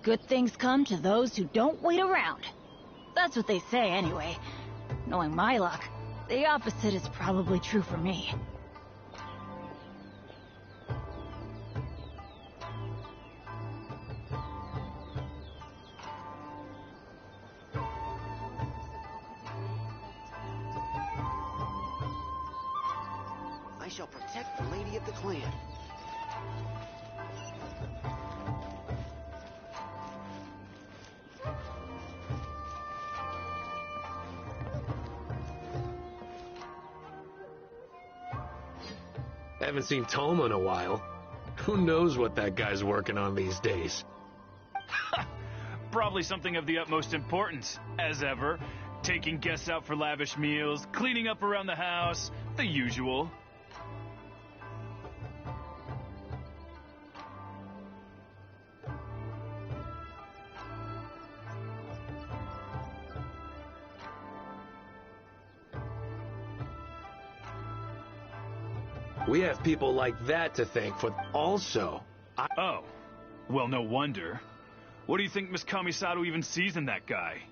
Good things come to those who don't wait around. That's what they say anyway. Knowing my luck, the opposite is probably true for me. I shall protect the lady of the clan. Haven't seen Toma in a while. Who knows what that guy's working on these days? Probably something of the utmost importance, as ever. Taking guests out for lavish meals, cleaning up around the house, the usual. We have people like that to thank for. Also, Oh, well, no wonder. What do you think Miss Kamisato even sees in that guy?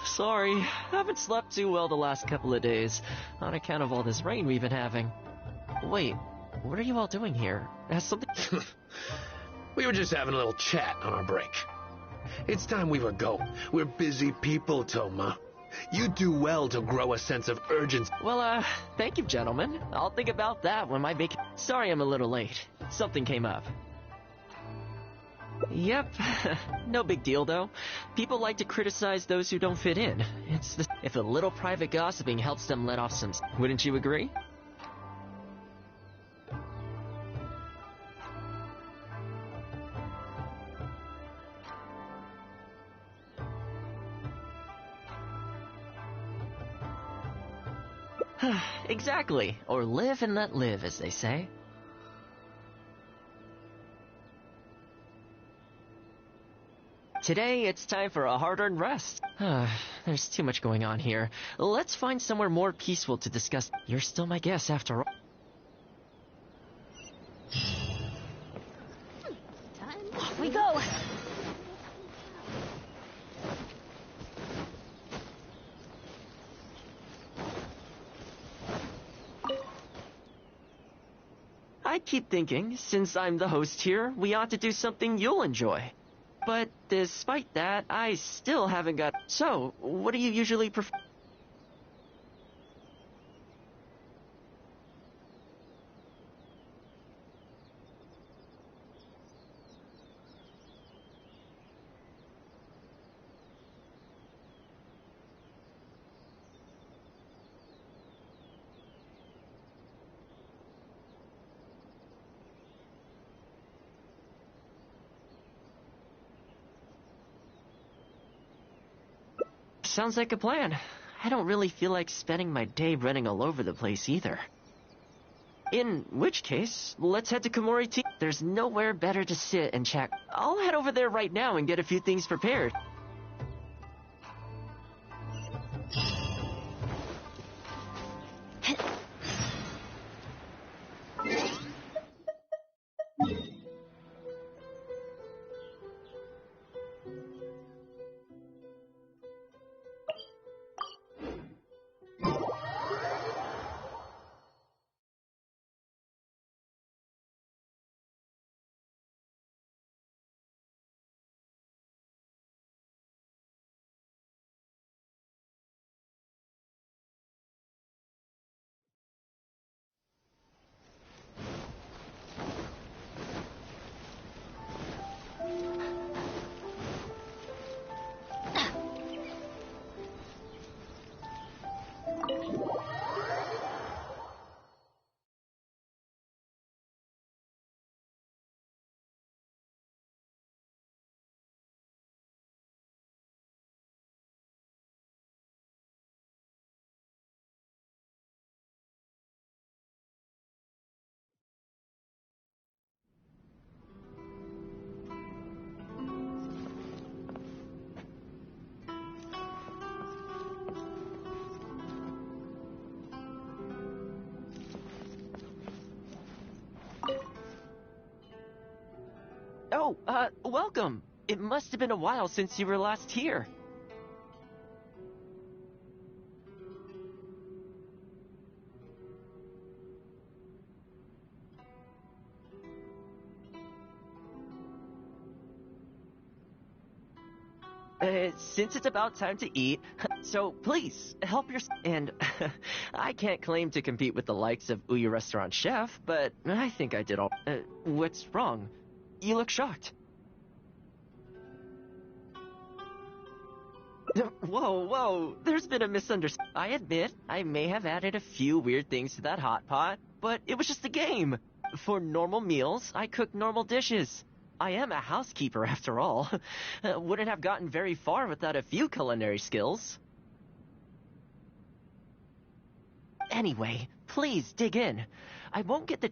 Sorry, haven't slept too well the last couple of days, on account of all this rain we've been having. Wait, what are you all doing here? Has something... we were just having a little chat on our break. It's time we were going. We're busy people, Toma. You do well to grow a sense of urgency. Well, thank you, gentlemen. I'll think about that when my Sorry I'm a little late. Something came up. Yep, no big deal though. People like to criticize those who don't fit in. If a little private gossiping helps them let off some... Wouldn't you agree? Exactly. Or live and let live, as they say. Today, it's time for a hard-earned rest. There's too much going on here. Let's find somewhere more peaceful to discuss. You're still my guest, after all. Off we go! I keep thinking, since I'm the host here, we ought to do something you'll enjoy. But despite that, I still haven't got... So, what do you usually prefer? Sounds like a plan. I don't really feel like spending my day running all over the place either. In which case, let's head to Komori Tea. There's nowhere better to sit and chat. I'll head over there right now and get a few things prepared. Oh, welcome. It must have been a while since you were last here. Since it's about time to eat, so please, help yourself. And I can't claim to compete with the likes of Ouya Restaurant Chef, but I think I did all... what's wrong? You look shocked. Whoa, there's been a misunderstanding. I admit, I may have added a few weird things to that hot pot, but it was just a game. For normal meals, I cook normal dishes. I am a housekeeper after all. Wouldn't have gotten very far without a few culinary skills. Anyway, please dig in. I won't get the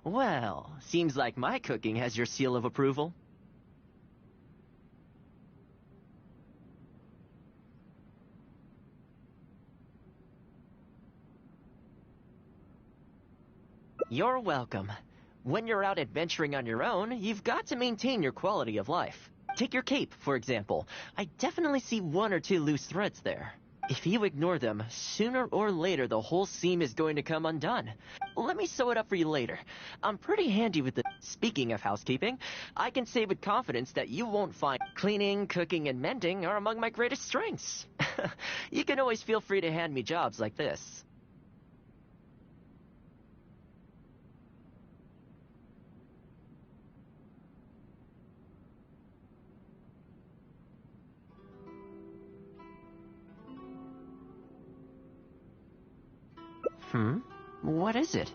Well, seems like my cooking has your seal of approval. You're welcome. When you're out adventuring on your own, you've got to maintain your quality of life. Take your cape, for example. I definitely see one or two loose threads there. If you ignore them, sooner or later the whole seam is going to come undone. Let me sew it up for you later. I'm pretty handy with the... Speaking of housekeeping, I can say with confidence that you won't find... Cleaning, cooking, and mending are among my greatest strengths. You can always feel free to hand me jobs like this. What is it?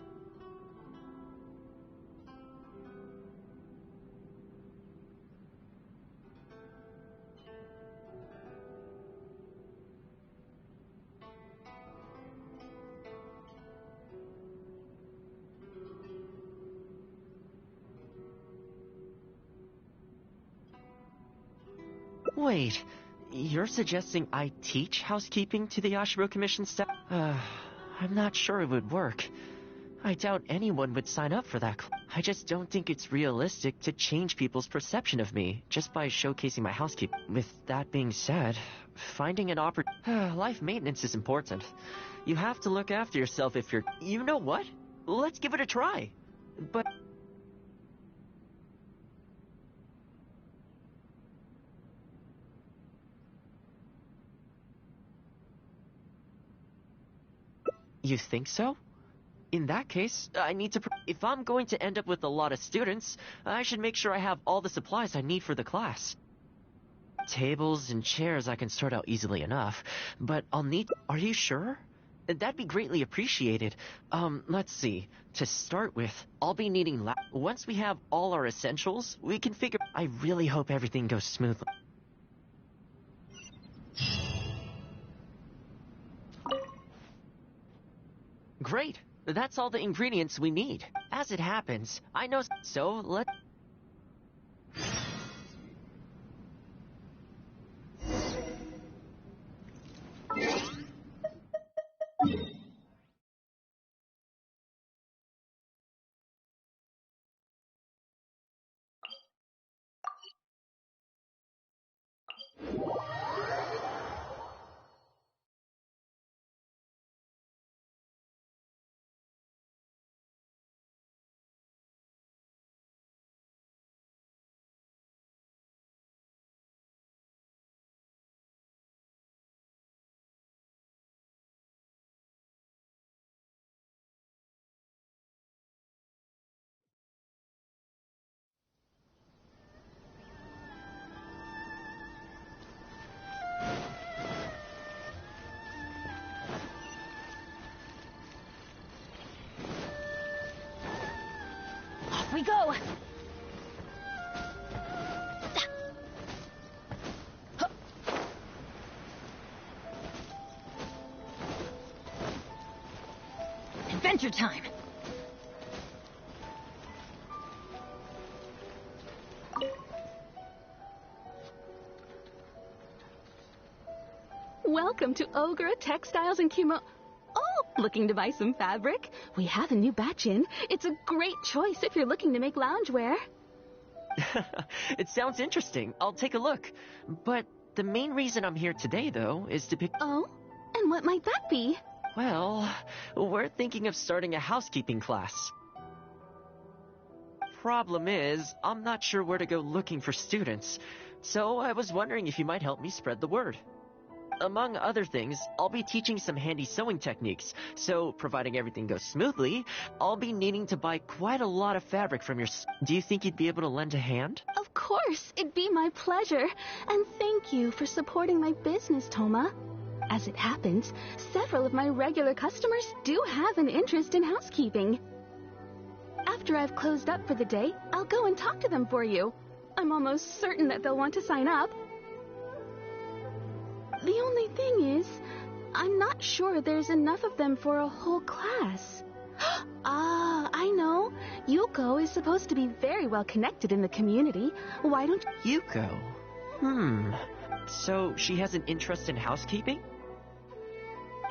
Wait, you're suggesting I teach housekeeping to the Ashiro Commission staff? I'm not sure it would work. I doubt anyone would sign up for that. I just don't think it's realistic to change people's perception of me just by showcasing my housekeeping. With that being said, Finding an life maintenance is important. You have to look after yourself if you're... You know what? Let's give it a try. But... You think so? In that case, I need to... If I'm going to end up with a lot of students, I should make sure I have all the supplies I need for the class. Tables and chairs I can sort out easily enough, but I'll need... Are you sure? That'd be greatly appreciated. Let's see. To start with, I'll be needing... Once we have all our essentials, we can figure... I really hope everything goes smoothly. Great. That's all the ingredients we need. As it happens, I know... So, let's... Off we go! Adventure time! Welcome to Ogre Textiles and Kimo... Oh, looking to buy some fabric? We have a new batch in. It's a great choice if you're looking to make loungewear. It sounds interesting. I'll take a look. But the main reason I'm here today, though, is to pick... Oh? And what might that be? Well, we're thinking of starting a housekeeping class. Problem is, I'm not sure where to go looking for students, so I was wondering if you might help me spread the word. Among other things, I'll be teaching some handy sewing techniques, so providing everything goes smoothly, I'll be needing to buy quite a lot of fabric from your... Do you think you'd be able to lend a hand? Of course, it'd be my pleasure. And thank you for supporting my business, Toma. As it happens, several of my regular customers do have an interest in housekeeping. After I've closed up for the day, I'll go and talk to them for you. I'm almost certain that they'll want to sign up. The only thing is, I'm not sure there's enough of them for a whole class. Ah, I know. Yuko is supposed to be very well connected in the community. Why don't Yuko? So she has an interest in housekeeping?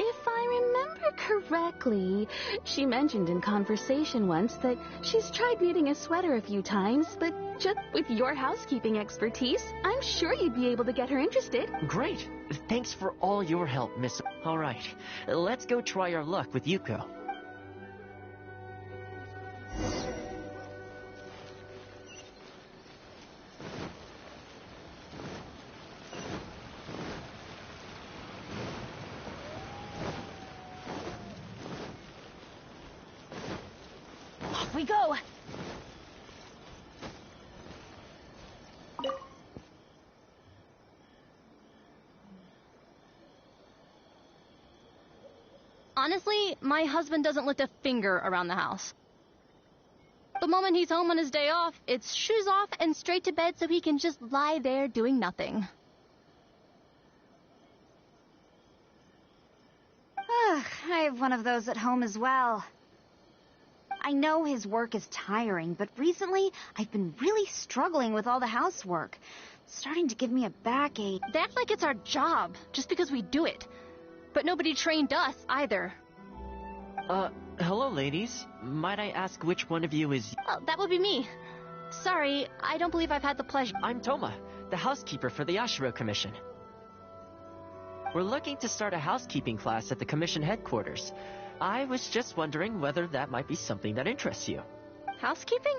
If I remember correctly, she mentioned in conversation once that she's tried knitting a sweater a few times, but just with your housekeeping expertise, I'm sure you'd be able to get her interested. Great. Thanks for all your help, Miss... All right, let's go try our luck with Yuko. Off we go! Honestly, my husband doesn't lift a finger around the house. The moment he's home on his day off, it's shoes off and straight to bed so he can just lie there doing nothing. Ugh, I have one of those at home as well. I know his work is tiring, but recently I've been really struggling with all the housework. It's starting to give me a backache. They act like it's our job, just because we do it. But nobody trained us, either. Hello, ladies. Might I ask which one of you is... That would be me. Sorry, I don't believe I've had the pleasure. I'm Toma, the housekeeper for the Ashiro Commission. We're looking to start a housekeeping class at the commission headquarters. I was just wondering whether that might be something that interests you. Housekeeping?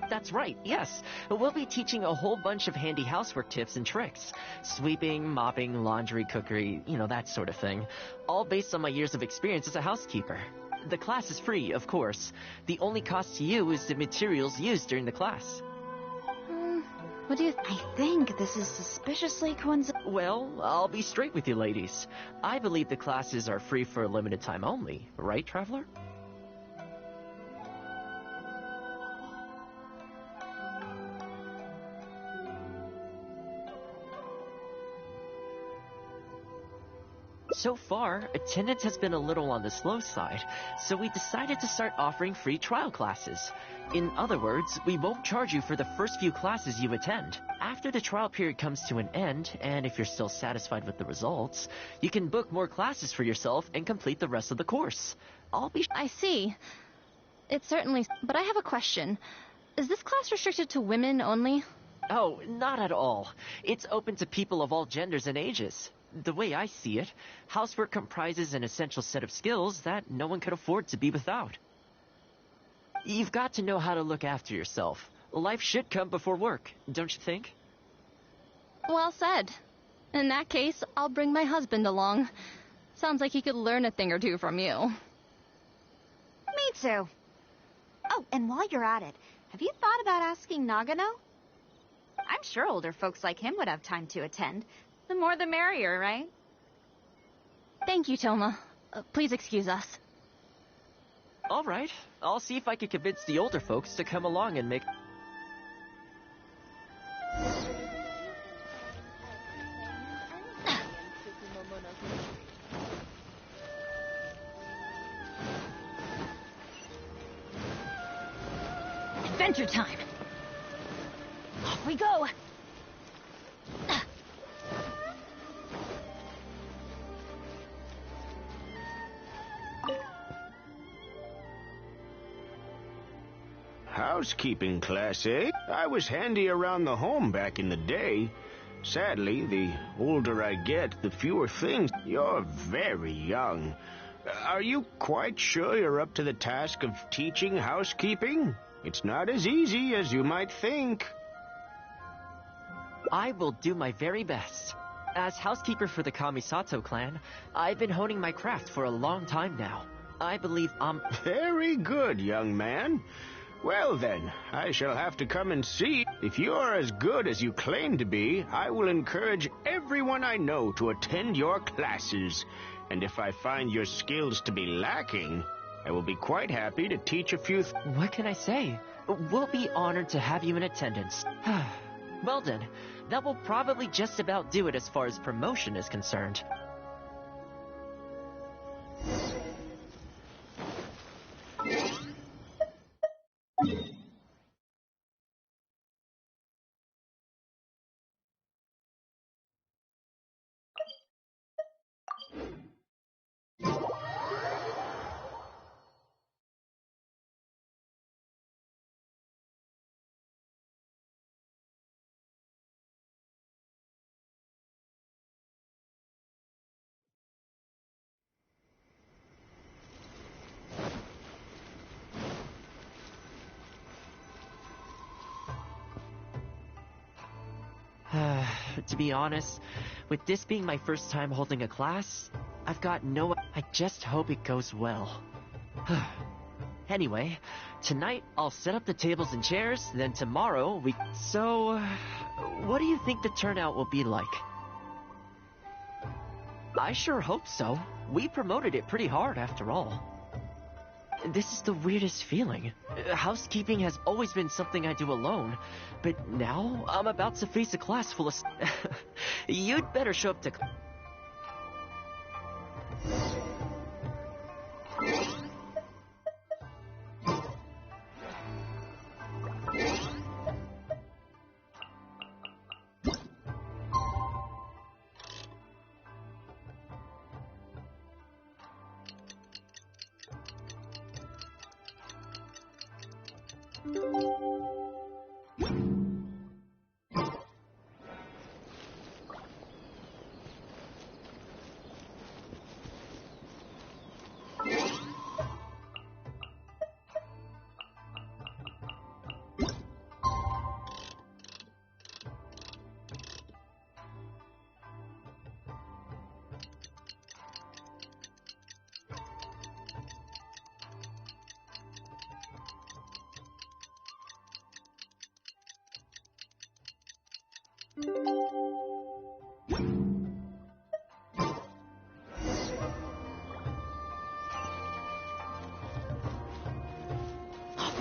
That's right, yes. We'll be teaching a whole bunch of handy housework tips and tricks. Sweeping, mopping, laundry, cookery, that sort of thing. All based on my years of experience as a housekeeper. The class is free, of course. The only cost to you is the materials used during the class. What do you... I think this is suspiciously coincidental. Well, I'll be straight with you ladies. I believe the classes are free for a limited time only, right, Traveler? So far, attendance has been a little on the slow side, so we decided to start offering free trial classes. In other words, we won't charge you for the first few classes you attend. After the trial period comes to an end, and if you're still satisfied with the results, you can book more classes for yourself and complete the rest of the course. I see. It's certainly... But I have a question. Is this class restricted to women only? Oh, not at all. It's open to people of all genders and ages. The way I see it, housework comprises an essential set of skills that no one could afford to be without. You've got to know how to look after yourself. Life should come before work, don't you think? Well said. In that case, I'll bring my husband along. Sounds like he could learn a thing or two from you. Me too. Oh, and while you're at it, have you thought about asking Nagano? I'm sure older folks like him would have time to attend. The more the merrier, right? Thank you, Toma. Please excuse us. All right. I'll see if I can convince the older folks to come along and make... Adventure time! Off we go! Housekeeping class, eh? I was handy around the home back in the day. Sadly, the older I get, the fewer things. You're very young. Are you quite sure you're up to the task of teaching housekeeping? It's not as easy as you might think. I will do my very best. As housekeeper for the Kamisato clan, I've been honing my craft for a long time now. I believe I'm... Very good, young man. Well then, I shall have to come and see. If you're as good as you claim to be, I will encourage everyone I know to attend your classes. And if I find your skills to be lacking, I will be quite happy to teach a few... What can I say? We'll be honored to have you in attendance. Well then, that will probably just about do it as far as promotion is concerned. To be honest, with this being my first time holding a class, I've got no... I just hope it goes well. Anyway, tonight I'll set up the tables and chairs, then tomorrow we... So, what do you think the turnout will be like? I sure hope so. We promoted it pretty hard after all. This is the weirdest feeling. Housekeeping has always been something I do alone, but now I'm about to face a class full of... You'd better show up to...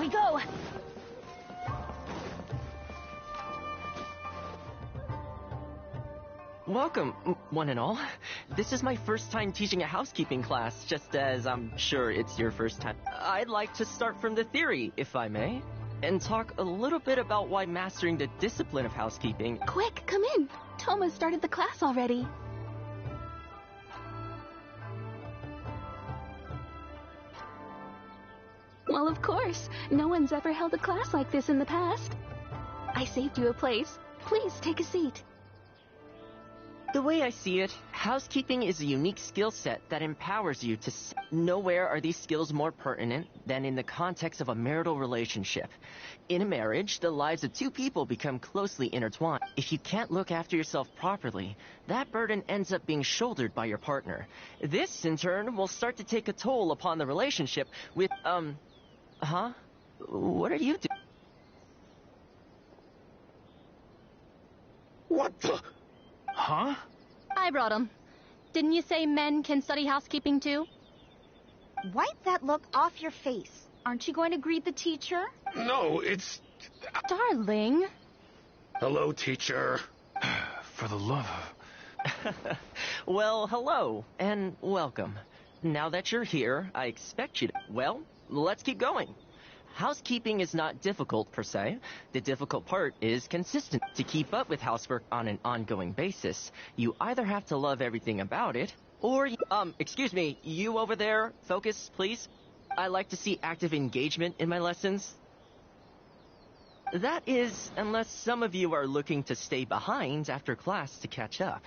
we go. Welcome, one and all. This is my first time teaching a housekeeping class, just as I'm sure it's your first time. I'd like to start from the theory, if I may, and talk a little bit about why mastering the discipline of housekeeping... Quick, come in. Toma started the class already. Well, of course. No one's ever held a class like this in the past. I saved you a place. Please take a seat. The way I see it, housekeeping is a unique skill set that empowers you to... Nowhere are these skills more pertinent than in the context of a marital relationship. In a marriage, the lives of two people become closely intertwined. If you can't look after yourself properly, that burden ends up being shouldered by your partner. This, in turn, will start to take a toll upon the relationship with, Huh? What are you doing? What the? Huh? I brought him. Didn't you say men can study housekeeping too? Wipe that look off your face. Aren't you going to greet the teacher? No, it's... Darling. Hello, teacher. For the love of... Well, hello, and welcome. Now that you're here, I expect you to... Well, let's keep going. Housekeeping is not difficult, per se. The difficult part is consistent. To keep up with housework on an ongoing basis, you either have to love everything about it, or... excuse me, you over there, focus, please. I like to see active engagement in my lessons. That is, unless some of you are looking to stay behind after class to catch up.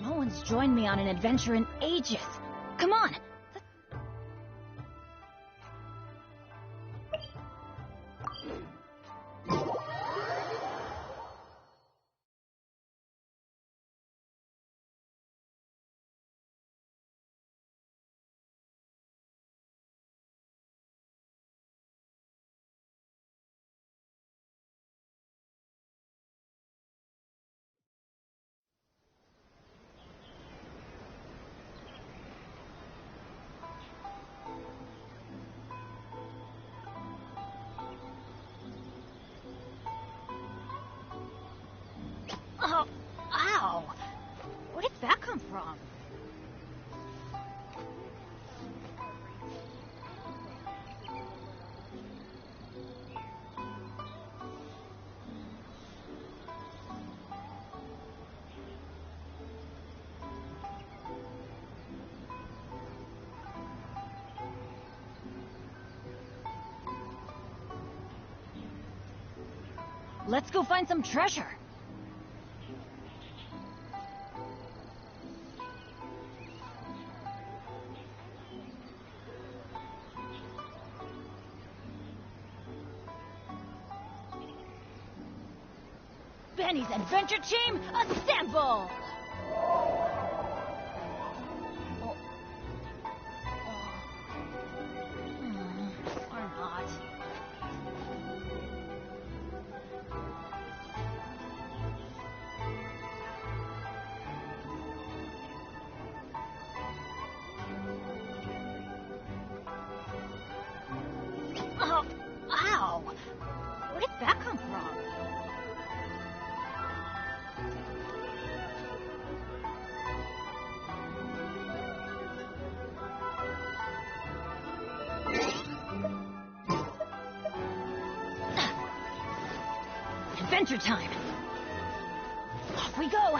No one's joined me on an adventure in ages. Come on. Oh, ow! Where did that come from? Let's go find some treasure. Benny's adventure team, assemble! Or not. Oh, ow! Where did that come from? Adventure time! Off we go!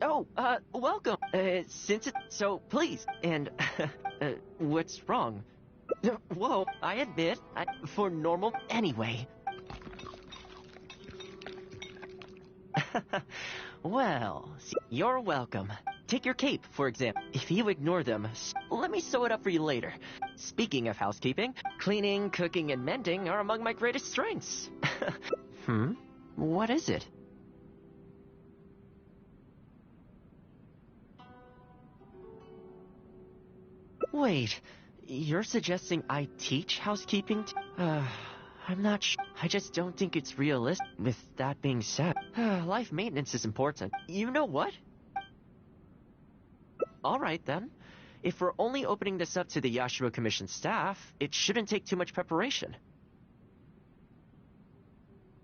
Oh, welcome. Since it's so, please. And, what's wrong? Whoa, I admit, for normal, anyway. Well, you're welcome. Take your cape, for example. If you ignore them, let me sew it up for you later. Speaking of housekeeping, cleaning, cooking, and mending are among my greatest strengths. What is it? Wait, you're suggesting I teach housekeeping? I'm not sure. I just don't think it's realistic. With that being said, life maintenance is important. You know what? Alright then. If we're only opening this up to the Yashiro Commission staff, it shouldn't take too much preparation.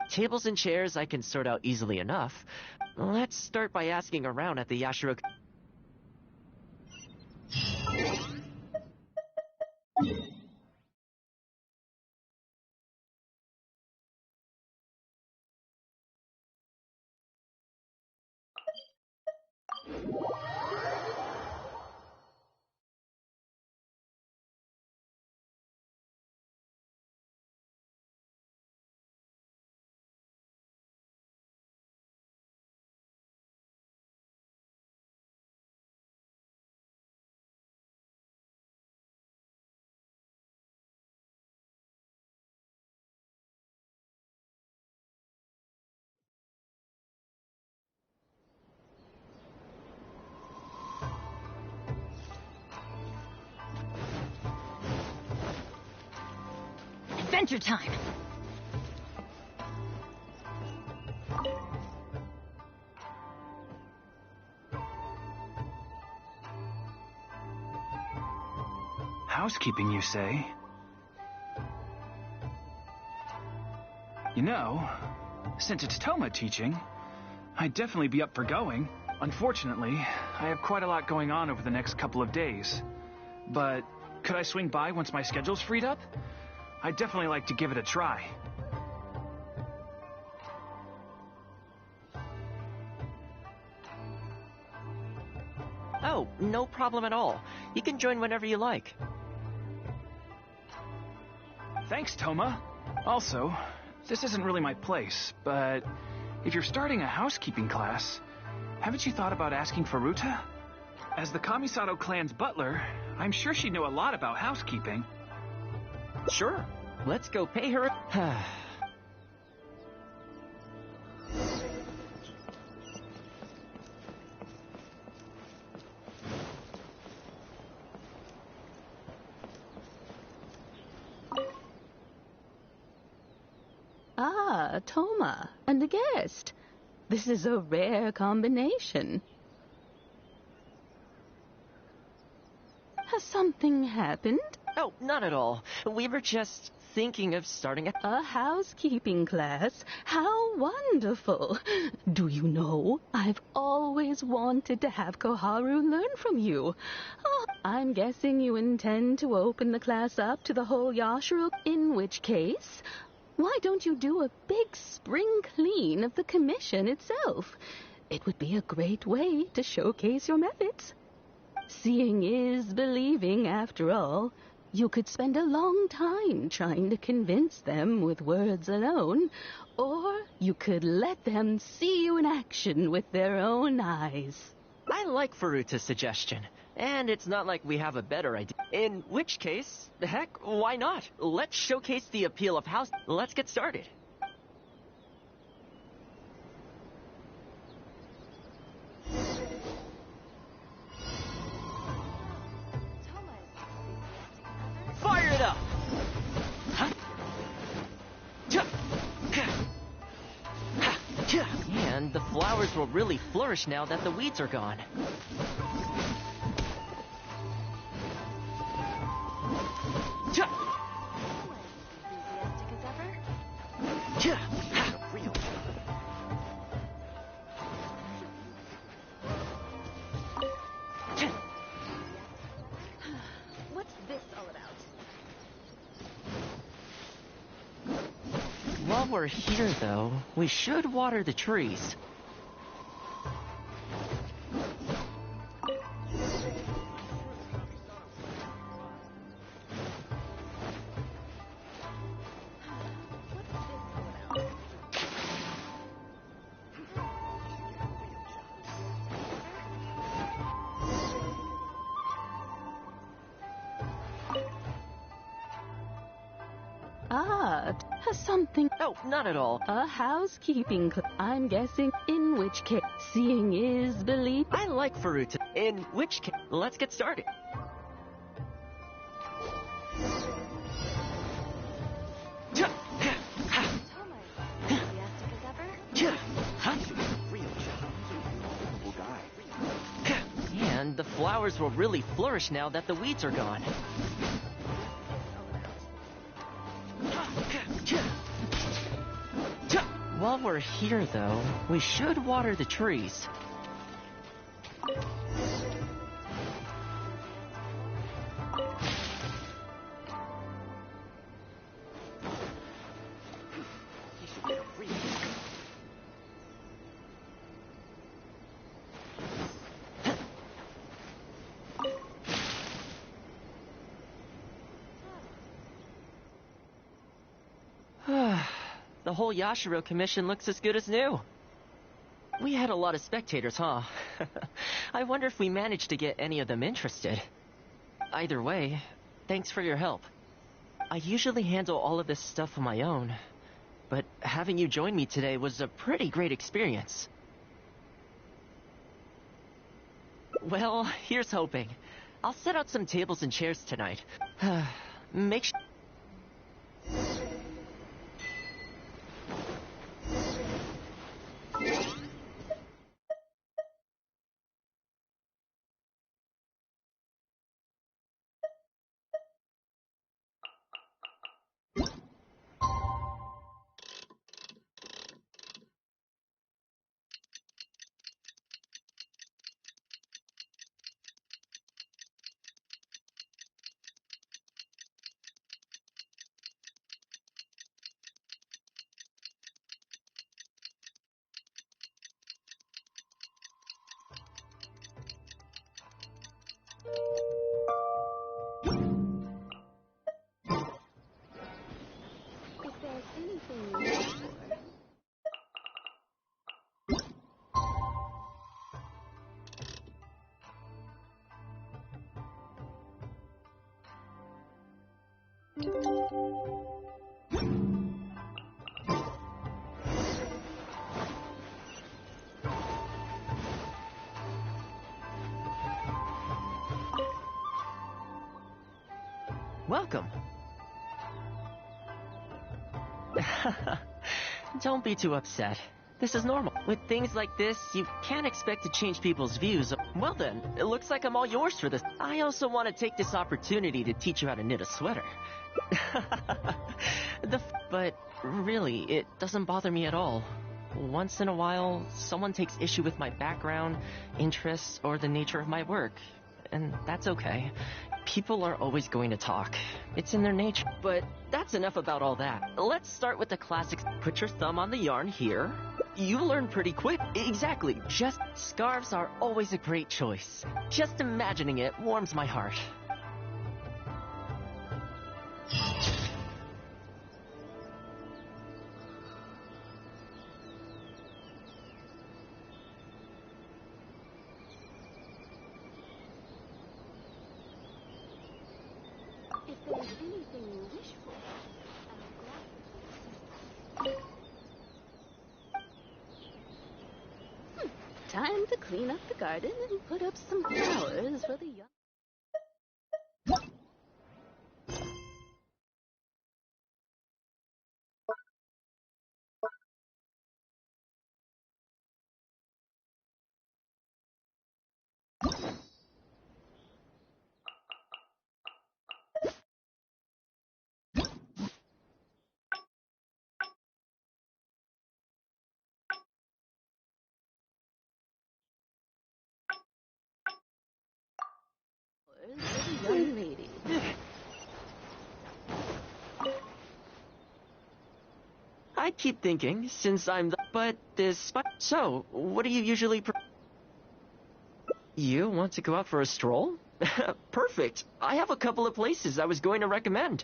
Tables and chairs I can sort out easily enough. Let's start by asking around at the Yashiro... Adventure time! Housekeeping, you say? You know, since it's Toma teaching, I'd definitely be up for going. Unfortunately, I have quite a lot going on over the next couple of days. But could I swing by once my schedule's freed up? I'd definitely like to give it a try. Oh, no problem at all. You can join whenever you like. Thanks, Toma. Also, this isn't really my place, but if you're starting a housekeeping class, haven't you thought about asking Furuta? As the Kamisato clan's butler, I'm sure she'd know a lot about housekeeping. Sure. Let's go pay her a... Ah, Toma, and a guest. This is a rare combination. Has something happened? Oh, not at all. We were just thinking of starting a housekeeping class. How wonderful. Do you know, I've always wanted to have Koharu learn from you. Oh, I'm guessing you intend to open the class up to the whole Yashiro, in which case, why don't you do a big spring clean of the commission itself? It would be a great way to showcase your methods. Seeing is believing, after all. You could spend a long time trying to convince them with words alone, or you could let them see you in action with their own eyes. I like Furuta's suggestion, and it's not like we have a better idea. In which case, heck, why not? Let's showcase the appeal of house. Let's get started. And the flowers will really flourish now that the weeds are gone. Enthusiastic as ever? Real. What's this all about? While we're here, though, we should water the trees. Something. Oh, not at all. A housekeeping I'm guessing, in which case, seeing is belief. I like Faruta. In which case, let's get started. Enthusiastic as ever? Real guy. And the flowers will really flourish now that the weeds are gone. While we're here, though, we should water the trees. The whole Yashiro commission looks as good as new. We had a lot of spectators, huh? I wonder if we managed to get any of them interested. Either way, thanks for your help. I usually handle all of this stuff on my own, but having you join me today was a pretty great experience. Well, here's hoping. I'll set out some tables and chairs tonight. Make sure... If there's anything you wish for. Welcome. Don't be too upset. This is normal. With things like this, you can't expect to change people's views. Well then, it looks like I'm all yours for this. I also want to take this opportunity to teach you how to knit a sweater. But really, it doesn't bother me at all. Once in a while, someone takes issue with my background, interests, or the nature of my work. And that's okay. People are always going to talk. It's in their nature. But that's enough about all that. Let's start with the classics. Put your thumb on the yarn here. You learn pretty quick. Exactly. Just scarves are always a great choice. Just imagining it warms my heart. If there's anything you wish for, I'll gladly. Time to clean up the garden and put up some flowers for the young. Young lady. I keep thinking, since I'm the... But this... So, what do you usually... You want to go out for a stroll? Perfect. I have a couple of places I was going to recommend.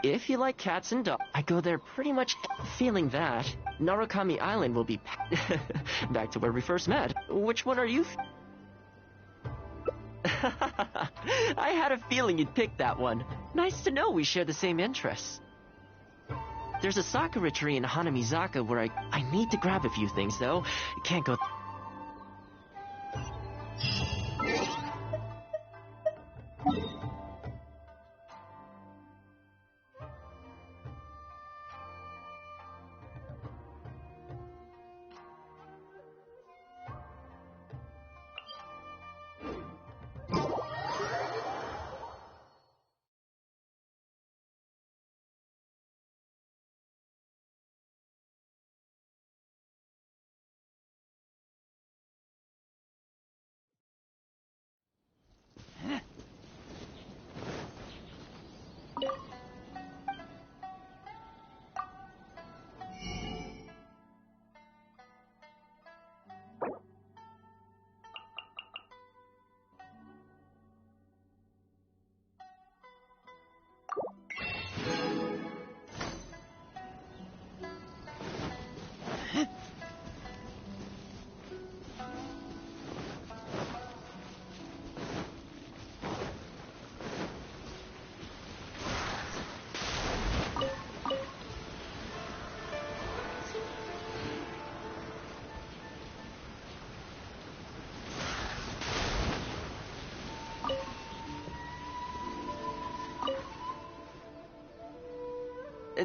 If you like cats and dogs, I go there pretty much feeling that. Narukami Island will be back to where we first met. Which one are you? I had a feeling you'd pick that one. Nice to know we share the same interests. There's a sakura tree in Hanamizaka where I need to grab a few things, though. Can't go...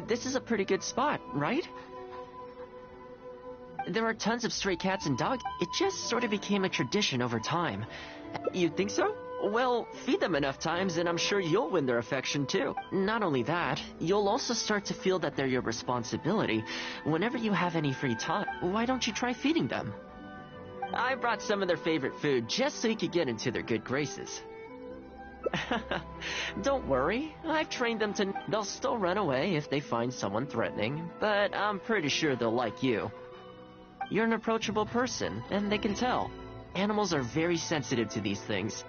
This is a pretty good spot, right? There are tons of stray cats and dogs. It just sort of became a tradition over time. You think so? Well, feed them enough times and I'm sure you'll win their affection too. Not only that, you'll also start to feel that they're your responsibility. Whenever you have any free time, why don't you try feeding them? I brought some of their favorite food just so you could get into their good graces. Don't worry, I've trained them to... They'll still run away if they find someone threatening, but I'm pretty sure they'll like you. You're an approachable person, and they can tell. Animals are very sensitive to these things.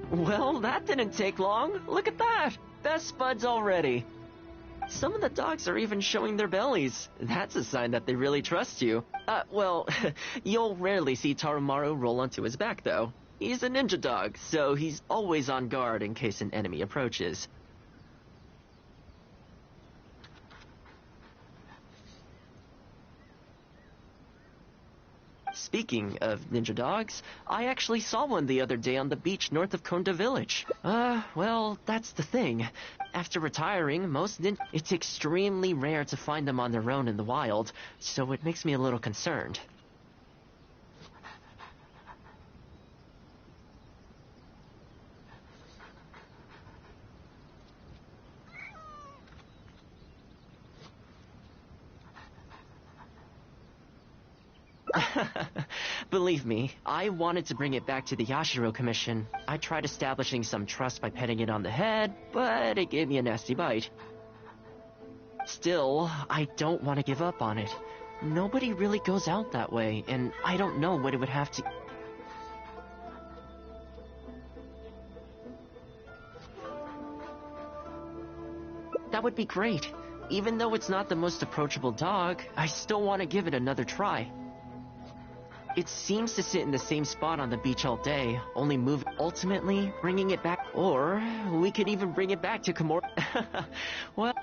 Well, that didn't take long. Look at that! Best buds already. Some of the dogs are even showing their bellies. That's a sign that they really trust you. Well, you'll rarely see Tarumaru roll onto his back, though. He's a ninja dog, so he's always on guard in case an enemy approaches. Speaking of ninja dogs, I actually saw one the other day on the beach north of Konda Village. Well, that's the thing. After retiring, it's extremely rare to find them on their own in the wild, so it makes me a little concerned. Believe me, I wanted to bring it back to the Yashiro Commission. I tried establishing some trust by petting it on the head, but it gave me a nasty bite. Still, I don't want to give up on it. Nobody really goes out that way, and I don't know what it would have to... That would be great. Even though it's not the most approachable dog, I still want to give it another try. It seems to sit in the same spot on the beach all day, only ultimately bringing it back. Or we could even bring it back to Komori. Well...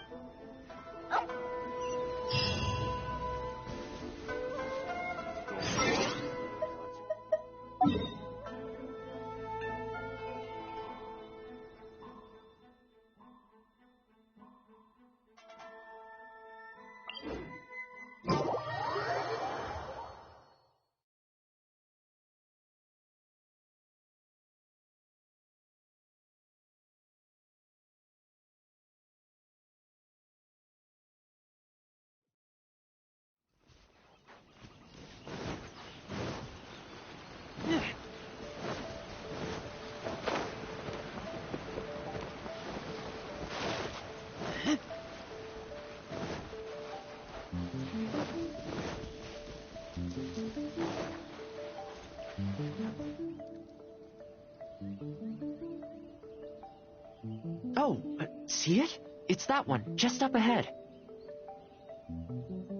See it? It's that one, just up ahead.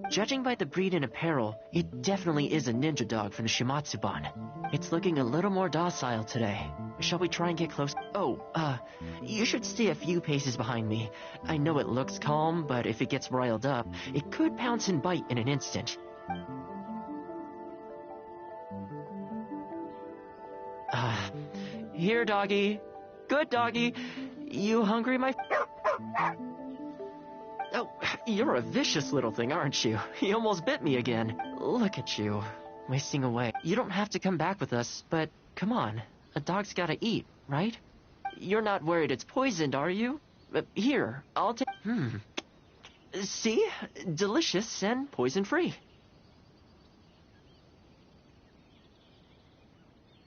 Judging by the breed and apparel, it definitely is a ninja dog from the Shimatsuban. It's looking a little more docile today. Shall we try and get close? Oh, you should stay a few paces behind me. I know it looks calm, but if it gets riled up, it could pounce and bite in an instant. Here, doggy. Good doggy. You hungry, my... Oh, you're a vicious little thing, aren't you? You almost bit me again. Look at you, wasting away. You don't have to come back with us, but come on. A dog's gotta eat, right? You're not worried it's poisoned, are you? Here, I'll take... See? Delicious and poison-free.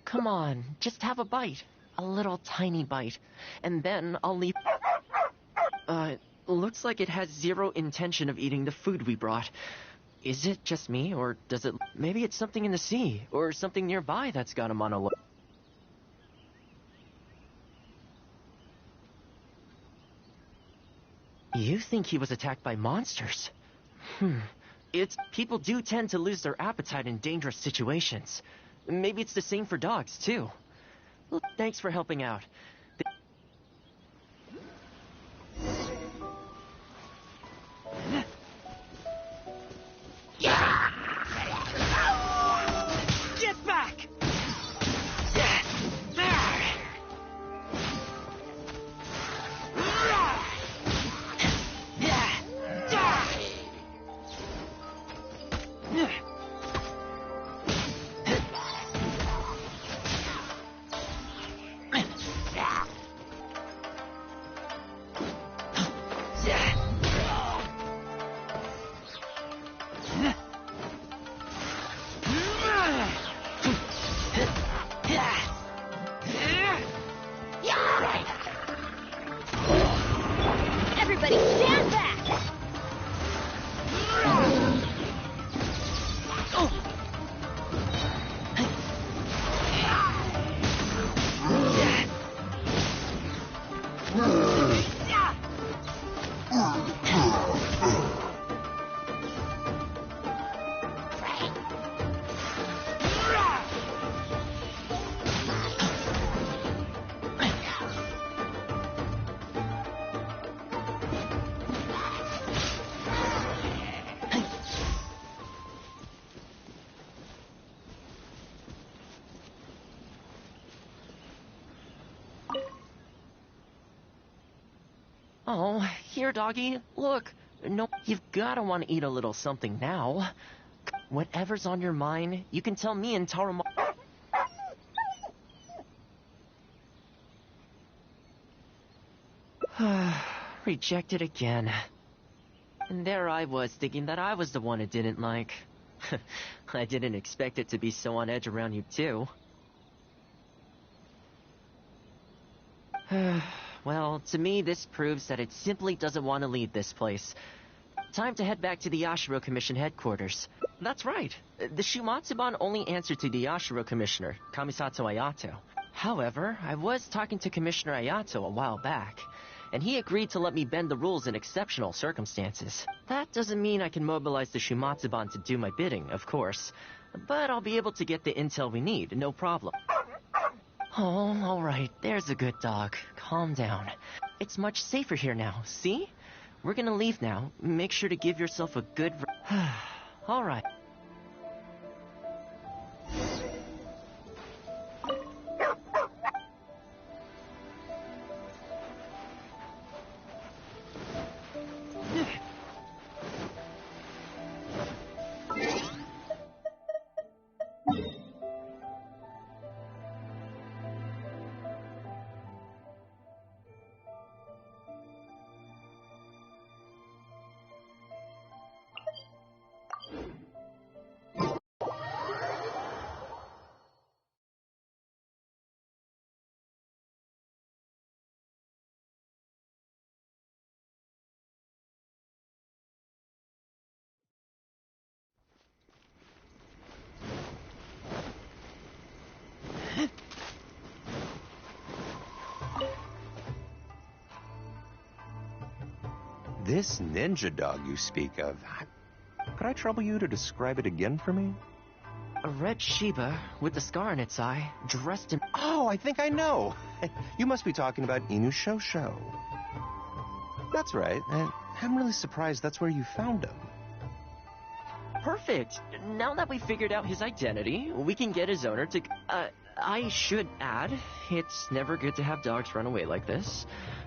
Come on, just have a bite. A little tiny bite. And then I'll leave... Looks like it has zero intention of eating the food we brought. Is it just me, or does it... Maybe it's something in the sea, or something nearby that's got him on alert. You think he was attacked by monsters? People do tend to lose their appetite in dangerous situations. Maybe it's the same for dogs, too. Well, thanks for helping out. Get back! Everybody stand back! Oh, here, doggy. Look. No, you've gotta want to eat a little something now. Whatever's on your mind, you can tell me and Tarama... Rejected again. And there I was, thinking that I was the one it didn't like. I didn't expect it to be so on edge around you, too. Well, to me, this proves that it simply doesn't want to leave this place. Time to head back to the Yashiro Commission headquarters. That's right. The Shumatsuban only answer to the Yashiro Commissioner, Kamisato Ayato. However, I was talking to Commissioner Ayato a while back, and he agreed to let me bend the rules in exceptional circumstances. That doesn't mean I can mobilize the Shumatsuban to do my bidding, of course, but I'll be able to get the intel we need, no problem. Oh, all right. There's a good dog. Calm down. It's much safer here now, see? We're gonna leave now. Make sure to give yourself a good... All right. This ninja dog you speak of, could I trouble you to describe it again for me? A red Shiba with a scar in its eye, dressed in... Oh, I think I know. You must be talking about Inuyasha. That's right. I'm really surprised that's where you found him. Perfect. Now that we figured out his identity, we can get his owner to... I should add, it's never good to have dogs run away like this.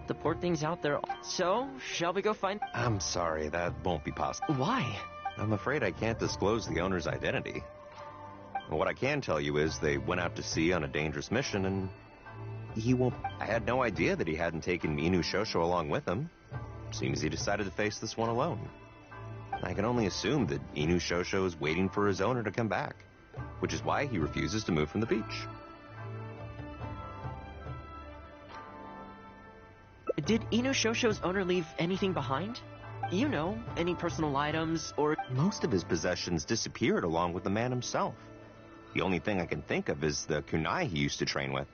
The poor thing's out there. So, shall we go find... I'm sorry, that won't be possible. Why? I'm afraid I can't disclose the owner's identity. What I can tell you is they went out to sea on a dangerous mission, and he won't... I had no idea that he hadn't taken Inuyasha along with him. Seems he decided to face this one alone. I can only assume that Inuyasha is waiting for his owner to come back, which is why he refuses to move from the beach. Did Inuyasha's owner leave anything behind? You know, any personal items or... Most of his possessions disappeared along with the man himself. The only thing I can think of is the kunai he used to train with.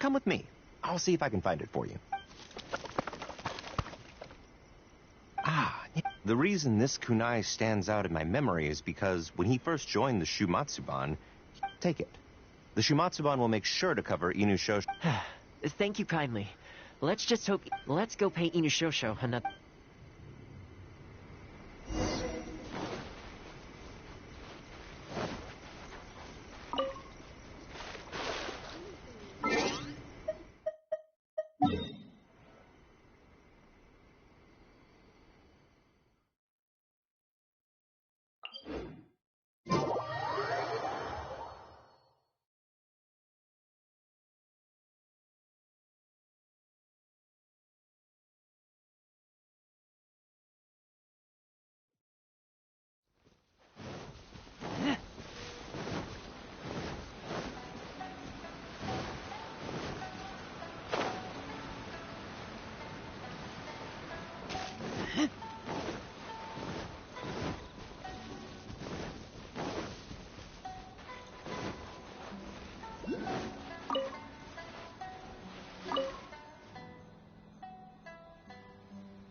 Come with me. I'll see if I can find it for you. The reason this kunai stands out in my memory is because when he first joined the Shumatsuban... Take it. The Shumatsuban will make sure to cover Inuyasha... Thank you kindly. Let's just hope... Let's go pay Inuyasha another...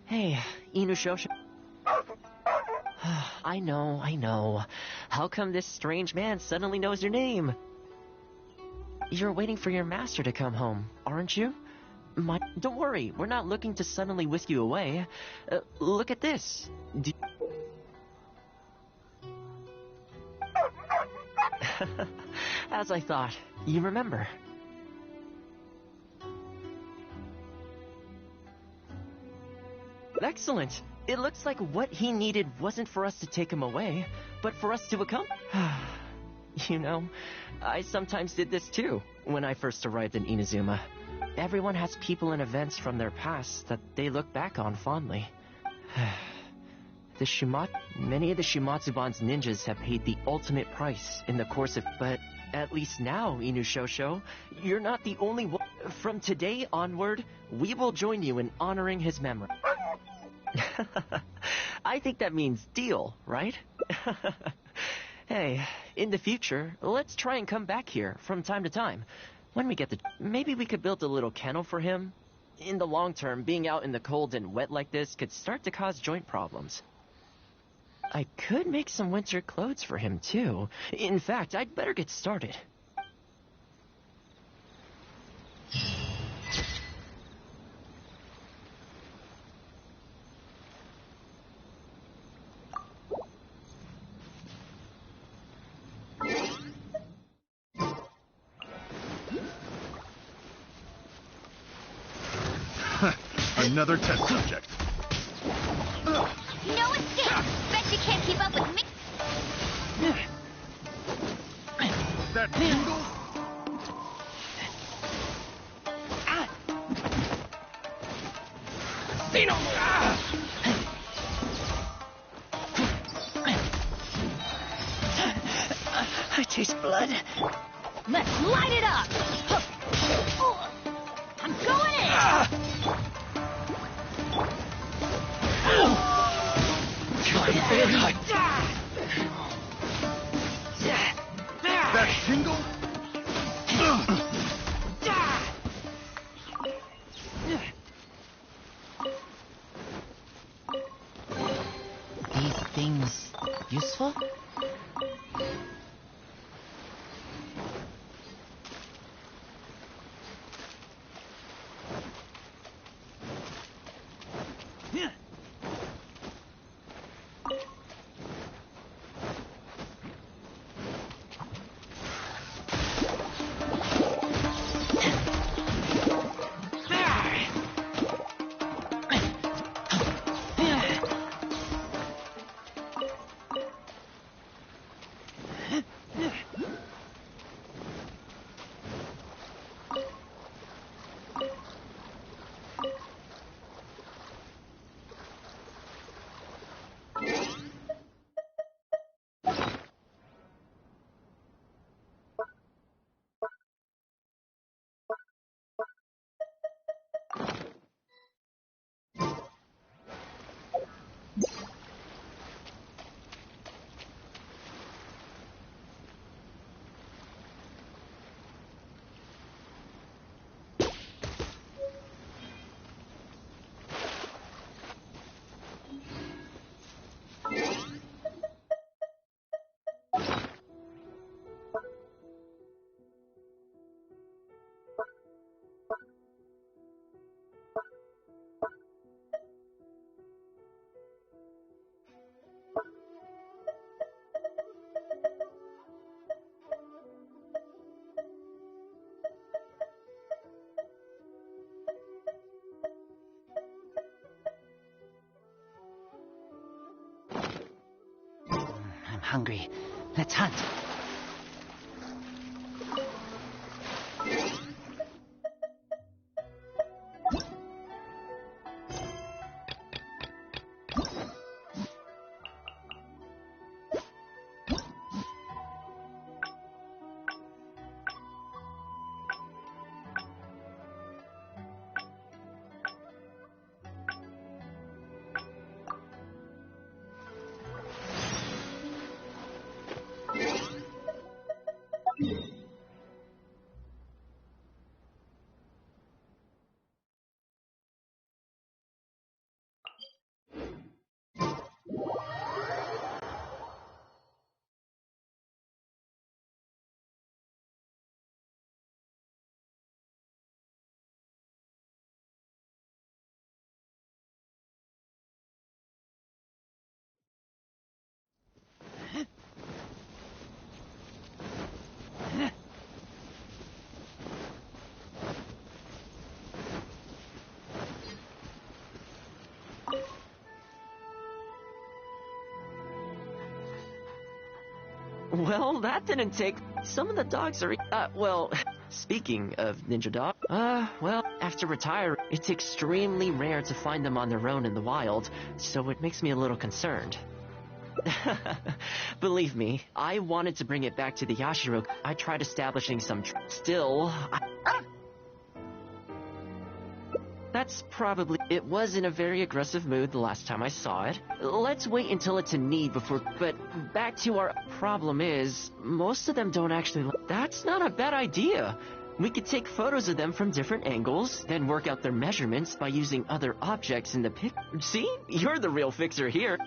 Hey, Inuyasha. I know. How come this strange man suddenly knows your name? You're waiting for your master to come home, aren't you? Don't worry, we're not looking to suddenly whisk you away. Look at this. As I thought, you remember. Excellent. It looks like what he needed wasn't for us to take him away, but for us to accompany. You know, I sometimes did this too, when I first arrived in Inazuma. Everyone has people and events from their past that they look back on fondly. Many of the Shumatsuban's ninjas have paid the ultimate price in the course of... But at least now, Inuyasha, you're not the only one. From today onward, we will join you in honoring his memory. I think that means deal, right? Hey, in the future, let's try and come back here from time to time. When we get the... Maybe we could build a little kennel for him. In the long term, being out in the cold and wet like this could start to cause joint problems. I could make some winter clothes for him, too. In fact, I'd better get started. Another test subject. No escape! Bet you can't keep up with me! That tingle? I taste blood. Let's light it up! I'm going in! That tingle? Useful? I'm hungry. Let's hunt. Well, that didn't take... Some of the dogs are... well, speaking of ninja dog... well, after retiring, it's extremely rare to find them on their own in the wild, so it makes me a little concerned. Believe me, I wanted to bring it back to the Yashiro. I tried establishing some... Still... That's probably... It was in a very aggressive mood the last time I saw it. Let's wait until it's in need before... But back to our... Problem is, most of them don't actually... That's not a bad idea. We could take photos of them from different angles, then work out their measurements by using other objects in the pic... See? You're the real fixer here.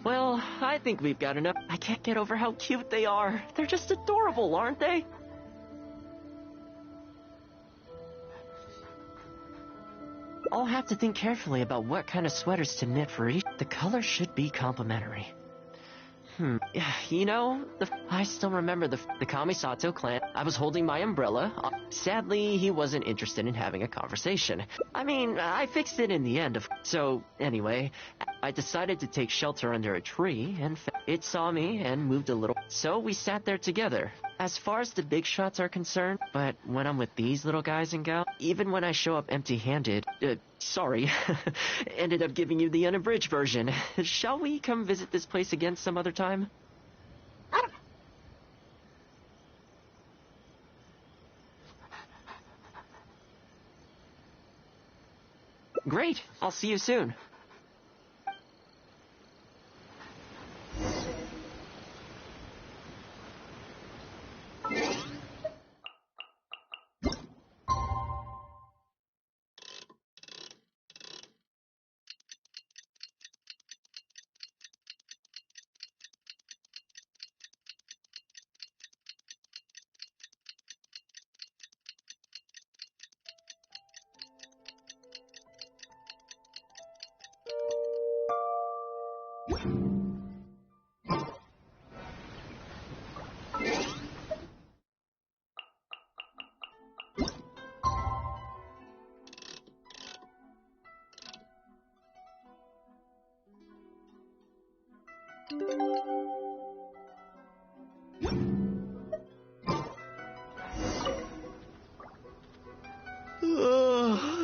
Well, I think we've got enough. I can't get over how cute they are. They're just adorable, aren't they? I'll have to think carefully about what kind of sweaters to knit for each. The color should be complementary. You know, I still remember the Kamisato clan. I was holding my umbrella. Sadly, he wasn't interested in having a conversation. I mean, I fixed it in the end. So, anyway, I decided to take shelter under a tree, and it saw me and moved a little. So we sat there together. As far as the big shots are concerned, but when I'm with these little guys and gals, even when I show up empty-handed, sorry, ended up giving you the unabridged version. Shall we come visit this place again some other time? Great. I'll see you soon.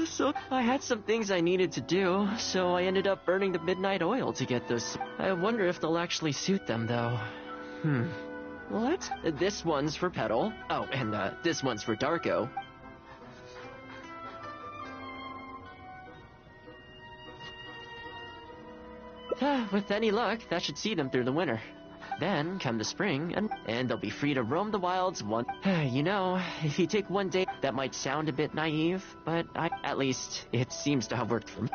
So I had some things I needed to do, so I ended up burning the midnight oil to get those. I wonder if they'll actually suit them, though. What? This one's for Petal. Oh, and this one's for Darko. With any luck, that should see them through the winter. Then come the spring, and they'll be free to roam the wilds one. You know, if you take one day, that might sound a bit naive, but at least it seems to have worked for me.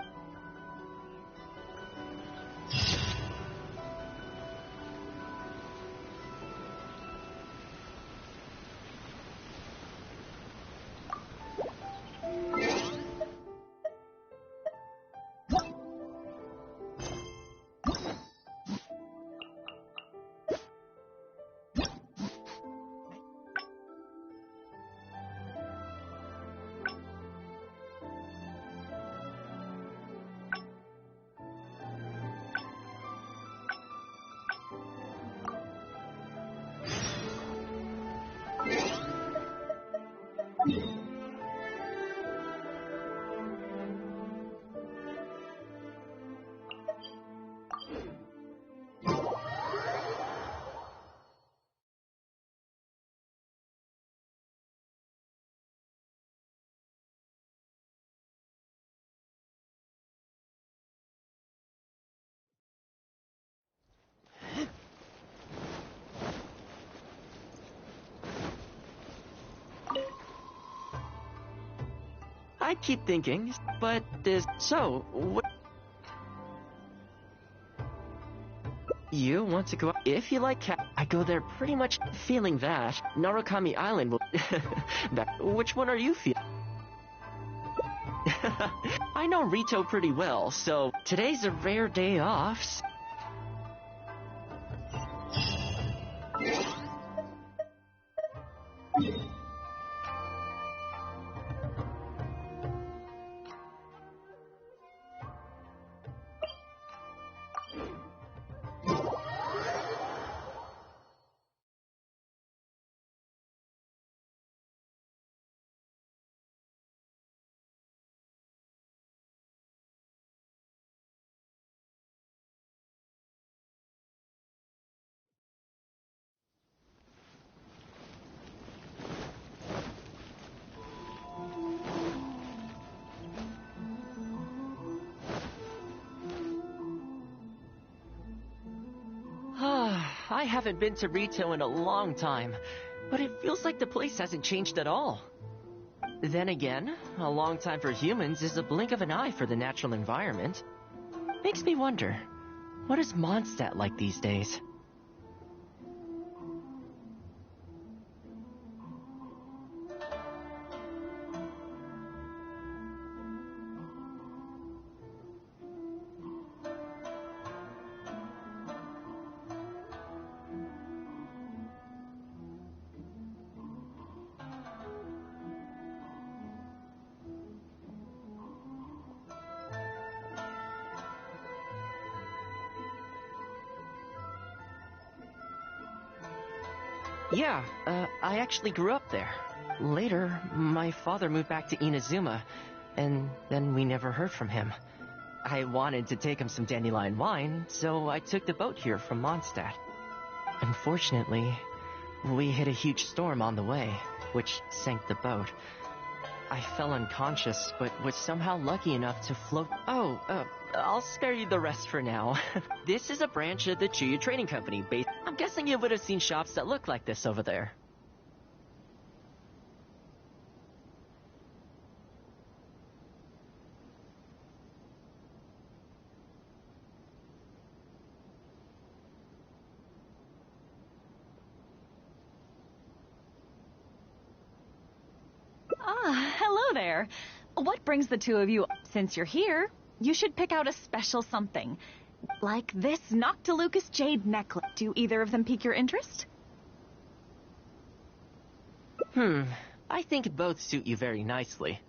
I keep thinking, but this... So, what... You want to go... If you like cat... I go there pretty much feeling that. Narukami Island will... Which one are you feeling? I know Rito pretty well, so... Today's a rare day off. I haven't been to Rito in a long time, but it feels like the place hasn't changed at all. Then again, a long time for humans is a blink of an eye for the natural environment. Makes me wonder, what is Mondstadt like these days? Yeah, I actually grew up there. Later, my father moved back to Inazuma, and then we never heard from him. I wanted to take him some dandelion wine, so I took the boat here from Mondstadt. Unfortunately, we hit a huge storm on the way, which sank the boat. I fell unconscious, but was somehow lucky enough to float. I'll spare you the rest for now. This is a branch of the Chuyu Trading Company. I'm guessing you would have seen shops that look like this over there. Hello there. What brings the two of you? Since you're here, you should pick out a special something. Like this Noctilucus jade necklace. Do either of them pique your interest? I think both suit you very nicely.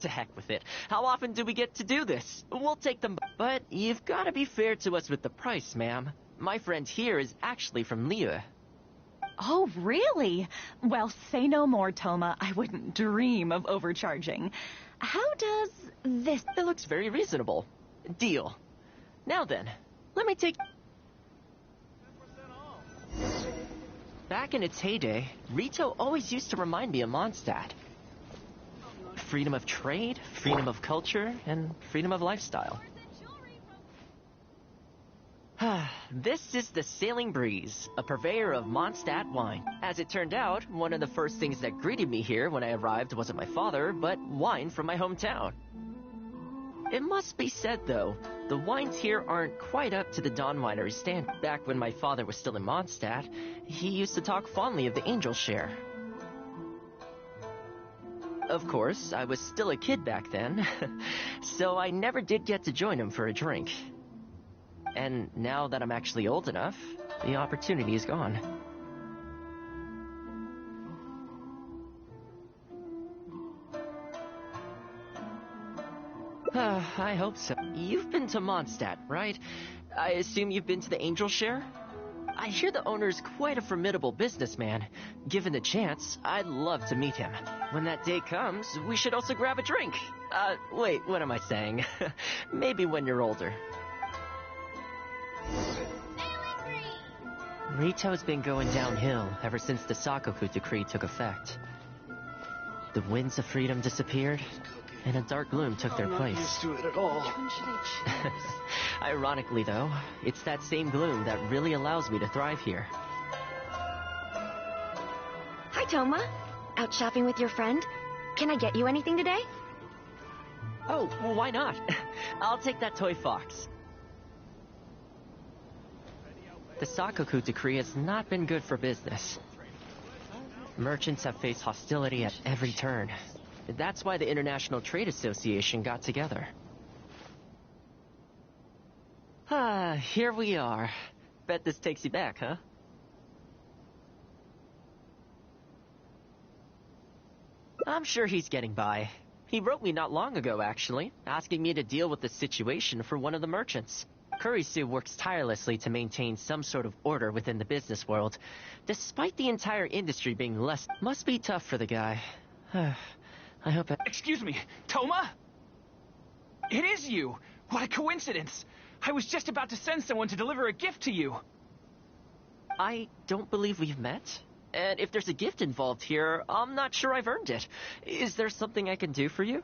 To heck with it. How often do we get to do this? We'll take them, but you've got to be fair to us with the price, ma'am. My friend here is actually from Liyue. Oh, really? Well, say no more, Toma. I wouldn't dream of overcharging. How does this... It looks very reasonable. Deal. Now then, let me take... Back in its heyday, Hito always used to remind me of Mondstadt. Freedom of trade, freedom of culture, and freedom of lifestyle. This is the Sailing Breeze, a purveyor of Mondstadt wine. As it turned out, one of the first things that greeted me here when I arrived wasn't my father, but wine from my hometown. It must be said, though, the wines here aren't quite up to the Dawn Winery standard. Back when my father was still in Mondstadt, he used to talk fondly of the Angel Share. Of course, I was still a kid back then, so I never did get to join him for a drink. And now that I'm actually old enough, the opportunity is gone. I hope so. You've been to Mondstadt, right? I assume you've been to the Angel Share? I hear the owner's quite a formidable businessman. Given the chance, I'd love to meet him. When that day comes, we should also grab a drink. Wait, what am I saying? Maybe when you're older. Rito's been going downhill ever since the Sakoku decree took effect. The winds of freedom disappeared, and a dark gloom took their place. I'm not used to it at all. Ironically, though, it's that same gloom that really allows me to thrive here. Hi, Toma. Out shopping with your friend? Can I get you anything today? Oh, well, why not? I'll take that toy fox. The Sakoku decree has not been good for business. Merchants have faced hostility at every turn. That's why the International Trade Association got together. Here we are. Bet this takes you back, huh? I'm sure he's getting by. He wrote me not long ago, actually, asking me to deal with the situation for one of the merchants. Kurisu works tirelessly to maintain some sort of order within the business world, despite the entire industry being less. Must be tough for the guy. I hope Excuse me, Toma? It is you! What a coincidence! I was just about to send someone to deliver a gift to you. I don't believe we've met. And if there's a gift involved here, I'm not sure I've earned it. Is there something I can do for you?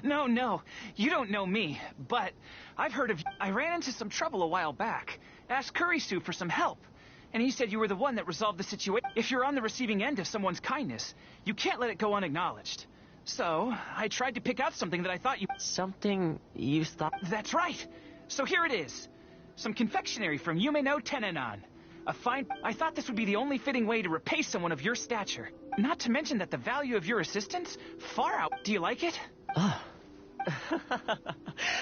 No, you don't know me, but I've heard of you. I ran into some trouble a while back. Asked Kurisu for some help, and he said you were the one that resolved the situation. If you're on the receiving end of someone's kindness, you can't let it go unacknowledged. So, I tried to pick out something that I thought you... Something you thought... That's right! So here it is. Some confectionery from Yume no Tenanan. A fine... I thought this would be the only fitting way to repay someone of your stature. Not to mention that the value of your assistance far out... Do you like it?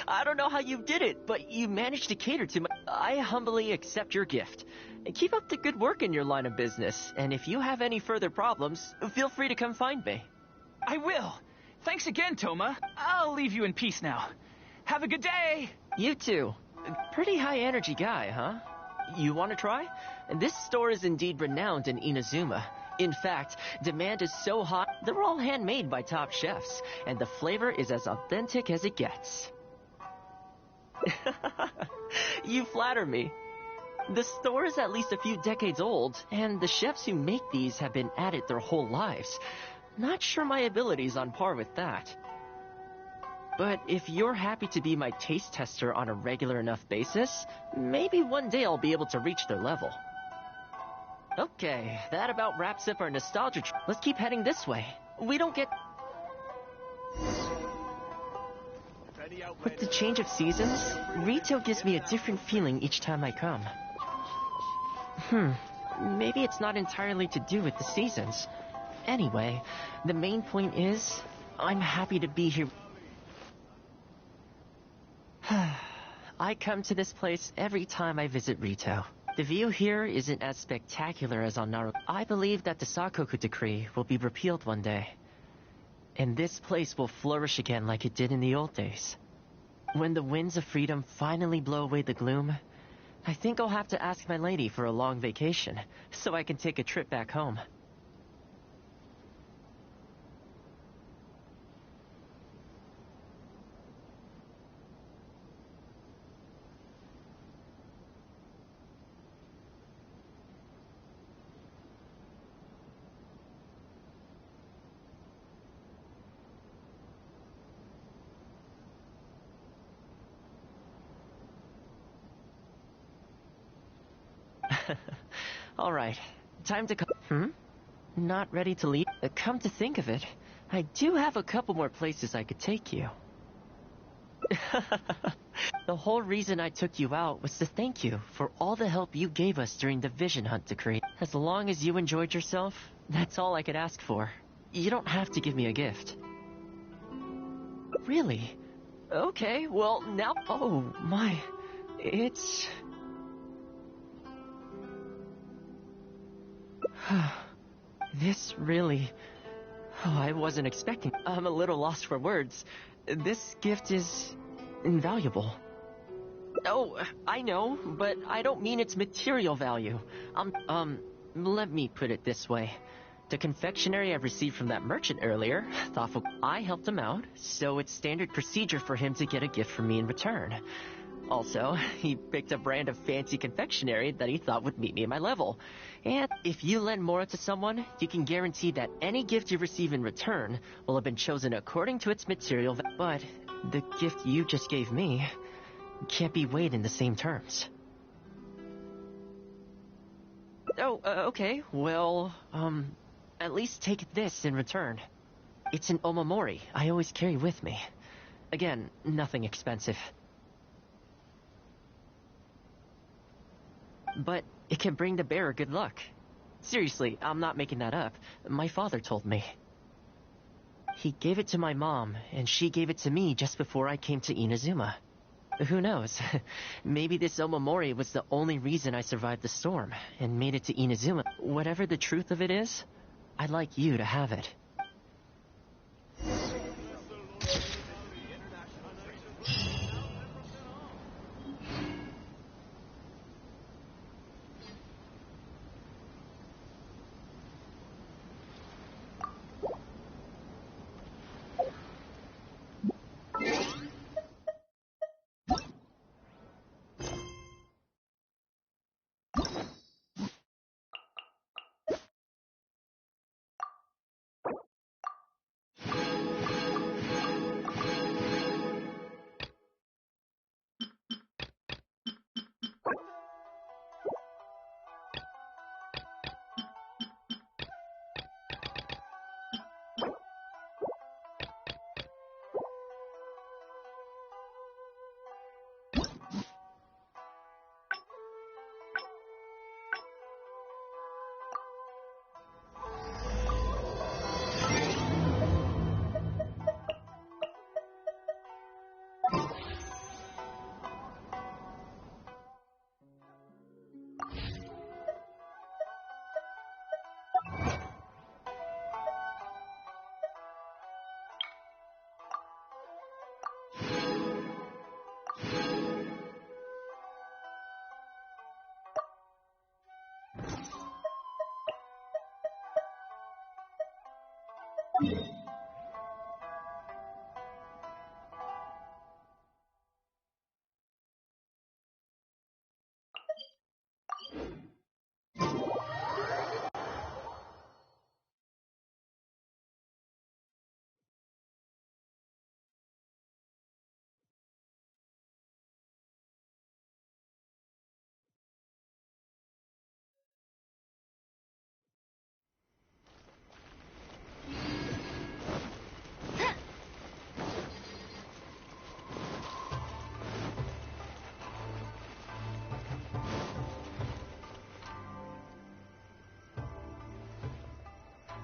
I don't know how you did it, but you managed to cater to my... I humbly accept your gift. Keep up the good work in your line of business, and if you have any further problems, feel free to come find me. I will. Thanks again, Toma. I'll leave you in peace now. Have a good day! You too. Pretty high energy guy, huh? You want to try? This store is indeed renowned in Inazuma. In fact, demand is so high, they're all handmade by top chefs, and the flavor is as authentic as it gets. You flatter me. The store is at least a few decades old, and the chefs who make these have been at it their whole lives. not sure my ability's on par with that. But if you're happy to be my taste tester on a regular enough basis, maybe one day I'll be able to reach their level. Okay, that about wraps up our nostalgia trip. Let's keep heading this way. We don't get... With the change of seasons, Hito gives me a different feeling each time I come. Maybe it's not entirely to do with the seasons. Anyway, the main point is, I'm happy to be here. I come to this place every time I visit Hito. The view here isn't as spectacular as on Naruto. I believe that the Sakoku decree will be repealed one day. And this place will flourish again like it did in the old days. When the winds of freedom finally blow away the gloom, I think I'll have to ask my lady for a long vacation, so I can take a trip back home. Alright, time to come. Not ready to leave? Come to think of it, I do have a couple more places I could take you. The whole reason I took you out was to thank you for all the help you gave us during the Vision Hunt decree. As long as you enjoyed yourself, that's all I could ask for. You don't have to give me a gift. Really? Okay, well now... Oh my... It's... This really... Oh, I wasn't expecting... I'm a little lost for words. This gift is... invaluable. Oh, I know, but I don't mean its material value. Let me put it this way. The confectionery I received from that merchant earlier, thoughtful... I helped him out, so it's standard procedure for him to get a gift from me in return. Also, he picked a brand of fancy confectionery that he thought would meet me at my level. And if you lend more to someone, you can guarantee that any gift you receive in return will have been chosen according to its material value. But the gift you just gave me can't be weighed in the same terms. Oh, okay. Well, at least take this in return. It's an omamori I always carry with me. Again, nothing expensive. But it can bring the bearer good luck. Seriously, I'm not making that up. My father told me. He gave it to my mom, and she gave it to me just before I came to Inazuma. Who knows? Maybe this omamori was the only reason I survived the storm and made it to Inazuma. Whatever the truth of it is, I'd like you to have it.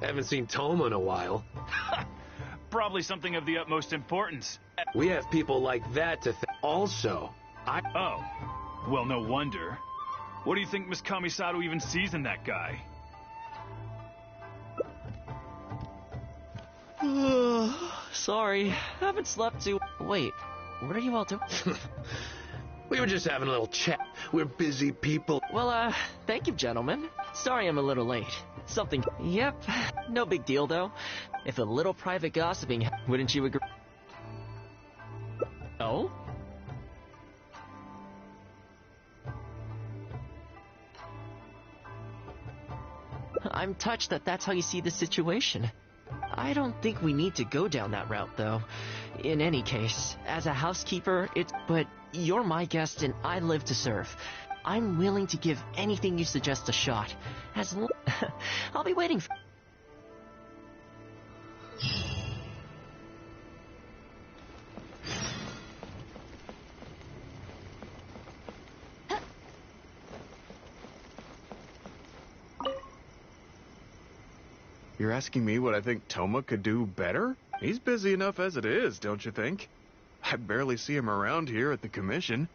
Haven't seen Toma in a while. Probably something of the utmost importance. We have people like that to also, Oh. Well, no wonder. What do you think Miss Kamisato even sees in that guy? Sorry, haven't slept too... Wait, what are you all doing? We were just having a little chat. We're busy people. Well, thank you, gentlemen. Sorry I'm a little late. Something... Yep, no big deal, though. If a little private gossiping, wouldn't you agree? Oh? I'm touched that that's how you see the situation. I don't think we need to go down that route, though. In any case, as a housekeeper, but you're my guest and I live to serve. I'm willing to give anything you suggest a shot. I'll be waiting for... You're asking me what I think Toma could do better? He's busy enough as it is, don't you think? I barely see him around here at the commission.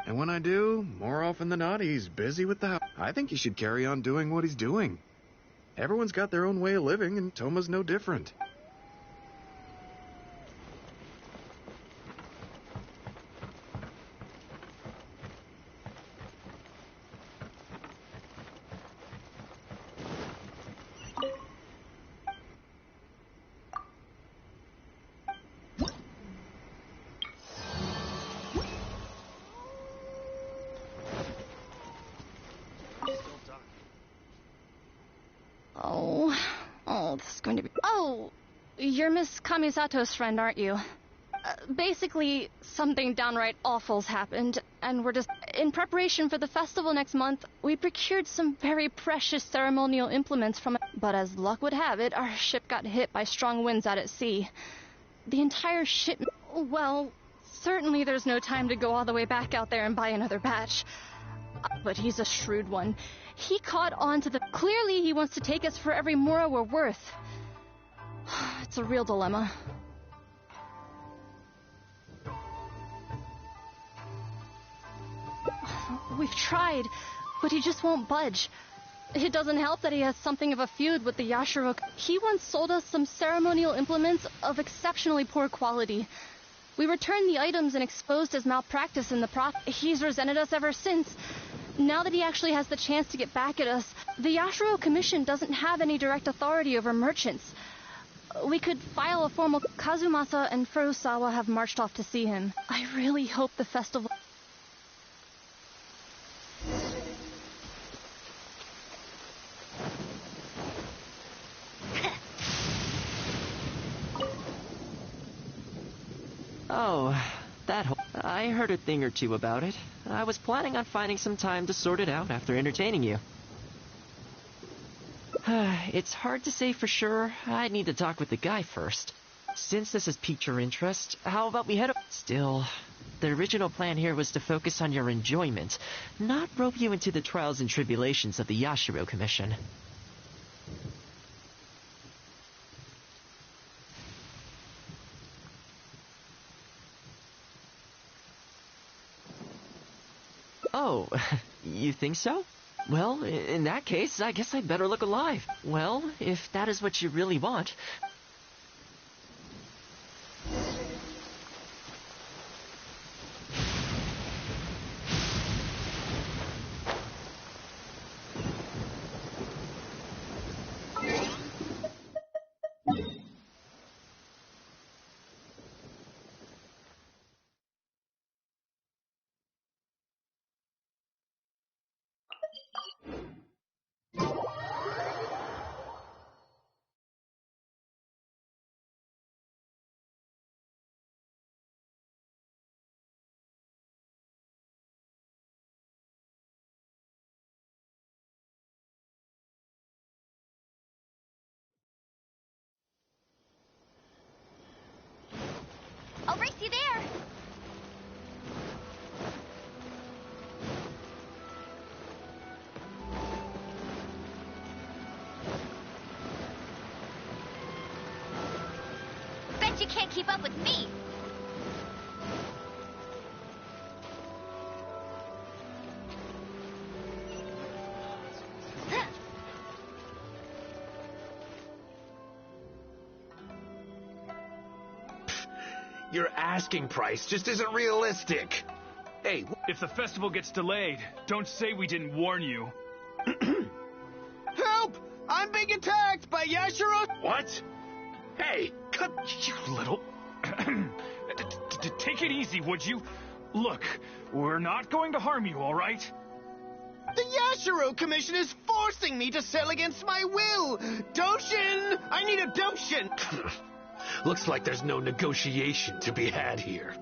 And when I do, more often than not, he's busy with the house. I think he should carry on doing what he's doing. Everyone's got their own way of living, and Toma's no different. This is going to be... Oh, you're Miss Kamisato's friend, aren't you? Basically, something downright awful's happened, and we're just... In preparation for the festival next month, we procured some very precious ceremonial implements from... But as luck would have it, our ship got hit by strong winds out at sea. The entire ship... Well, certainly there's no time to go all the way back out there and buy another batch. But he's a shrewd one. He caught on to the... Clearly he wants to take us for every mora we're worth. It's a real dilemma. We've tried, but he just won't budge. It doesn't help that he has something of a feud with the Yashiro. He once sold us some ceremonial implements of exceptionally poor quality. We returned the items and exposed his malpractice in the He's resented us ever since. Now that he actually has the chance to get back at us, the Yashiro Commission doesn't have any direct authority over merchants. We could file a formal... Kazumasa and Furusawa have marched off to see him. I really hope the festival... Oh, that whole... I heard a thing or two about it. I was planning on finding some time to sort it out after entertaining you. It's hard to say for sure. I'd need to talk with the guy first. Since this has piqued your interest, how about we head up... Still, the original plan here was to focus on your enjoyment, not rope you into the trials and tribulations of the Yashiro Commission. Oh, you think so? Well, in that case, I guess I'd better look alive. Well, if that is what you really want... I'll race you there! you can't keep up with me. Your asking price just isn't realistic. Hey, if the festival gets delayed, don't say we didn't warn you. Help! I'm being attacked by Yashiro! What? Hey, cut... You little... Take it easy, would you? Look, we're not going to harm you, all right? The Yashiro Commission is forcing me to sell against my will! Doshin! I need a Doshin! Looks like there's no negotiation to be had here.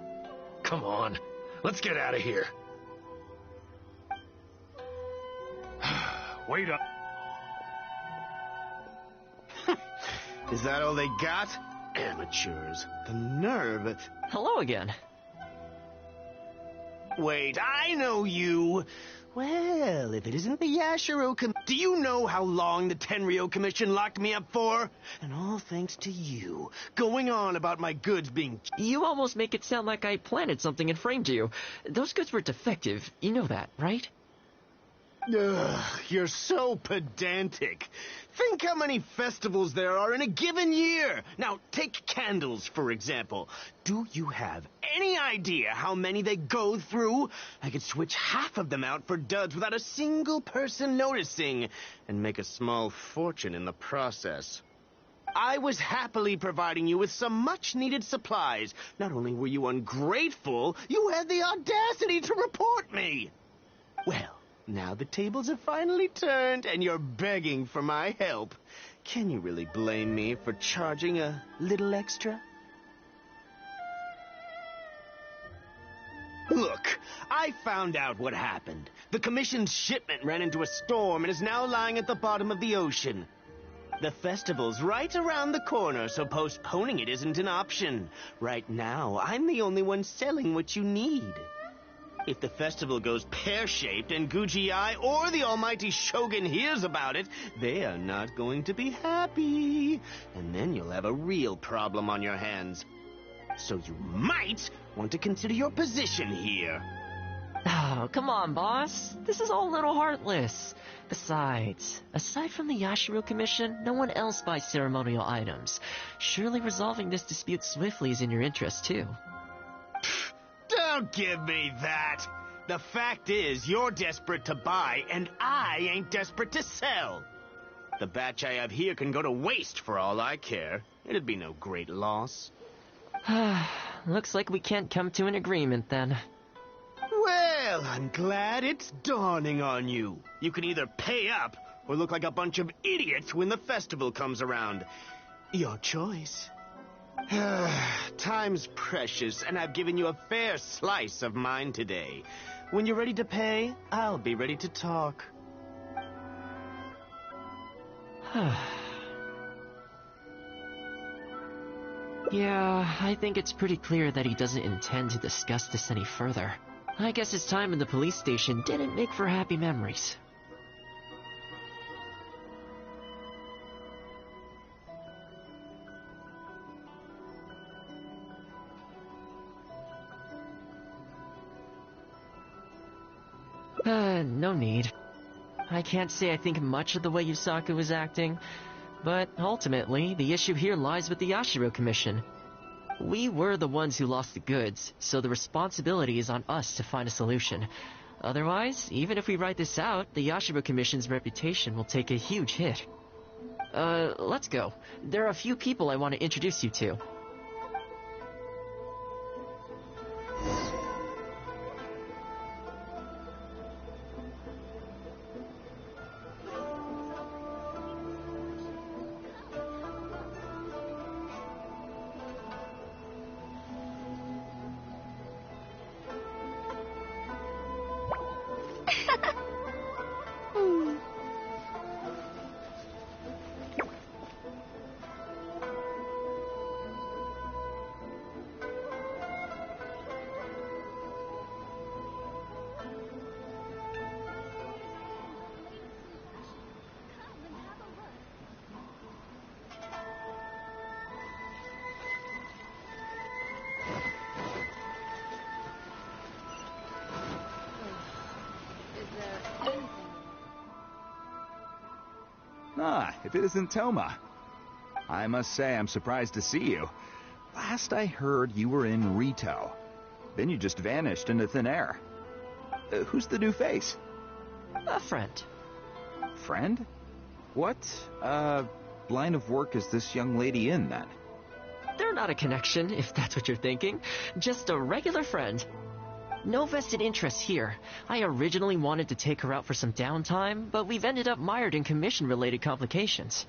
Come on, let's get out of here. Wait up. Is that all they got? Amateurs. The nerve. Hello again. Wait, I know you. Well, if it isn't the Yashiro do you know how long the Tenryo Commission locked me up for? And all thanks to you, going on about my goods being... You almost make it sound like I planted something and framed you. Those goods were defective. You know that, right? Ugh, you're so pedantic. Think how many festivals there are in a given year. Now, take candles, for example. Do you have any idea how many they go through? I could switch half of them out for duds without a single person noticing, and make a small fortune in the process. I was happily providing you with some much-needed supplies. Not only were you ungrateful, you had the audacity to report me. Well, now the tables have finally turned, and you're begging for my help. Can you really blame me for charging a little extra? Look, I found out what happened. The Commission's shipment ran into a storm and is now lying at the bottom of the ocean. The festival's right around the corner, so postponing it isn't an option. Right now, I'm the only one selling what you need. If the festival goes pear-shaped and Guji-ai or the almighty Shogun hears about it, they are not going to be happy. And then you'll have a real problem on your hands. So you might want to consider your position here. Oh, come on, boss. This is all a little heartless. Besides, aside from the Yashiro Commission, no one else buys ceremonial items. Surely resolving this dispute swiftly is in your interest, too. Don't give me that. The fact is, you're desperate to buy, and I ain't desperate to sell. The batch I have here can go to waste for all I care. It'd be no great loss. Looks like we can't come to an agreement, then. Well, I'm glad it's dawning on you. You can either pay up, or look like a bunch of idiots when the festival comes around. Your choice. Time's precious, and I've given you a fair slice of mine today. When you're ready to pay, I'll be ready to talk. Yeah, I think it's pretty clear that he doesn't intend to discuss this any further. I guess his time in the police station didn't make for happy memories. No need. I can't say I think much of the way Yusaku was acting, but ultimately, the issue here lies with the Yashiro Commission. We were the ones who lost the goods, so the responsibility is on us to find a solution. Otherwise, even if we write this out, the Yashiro Commission's reputation will take a huge hit. Let's go. There are a few people I want to introduce you to. Ah, if it isn't Toma. I must say I'm surprised to see you. Last I heard, you were in Hito. Then you just vanished into thin air. Who's the new face? A friend. Friend? What, line of work is this young lady in, then? They're not a connection, if that's what you're thinking. Just a regular friend. No vested interest here. I originally wanted to take her out for some downtime, but we've ended up mired in commission-related complications.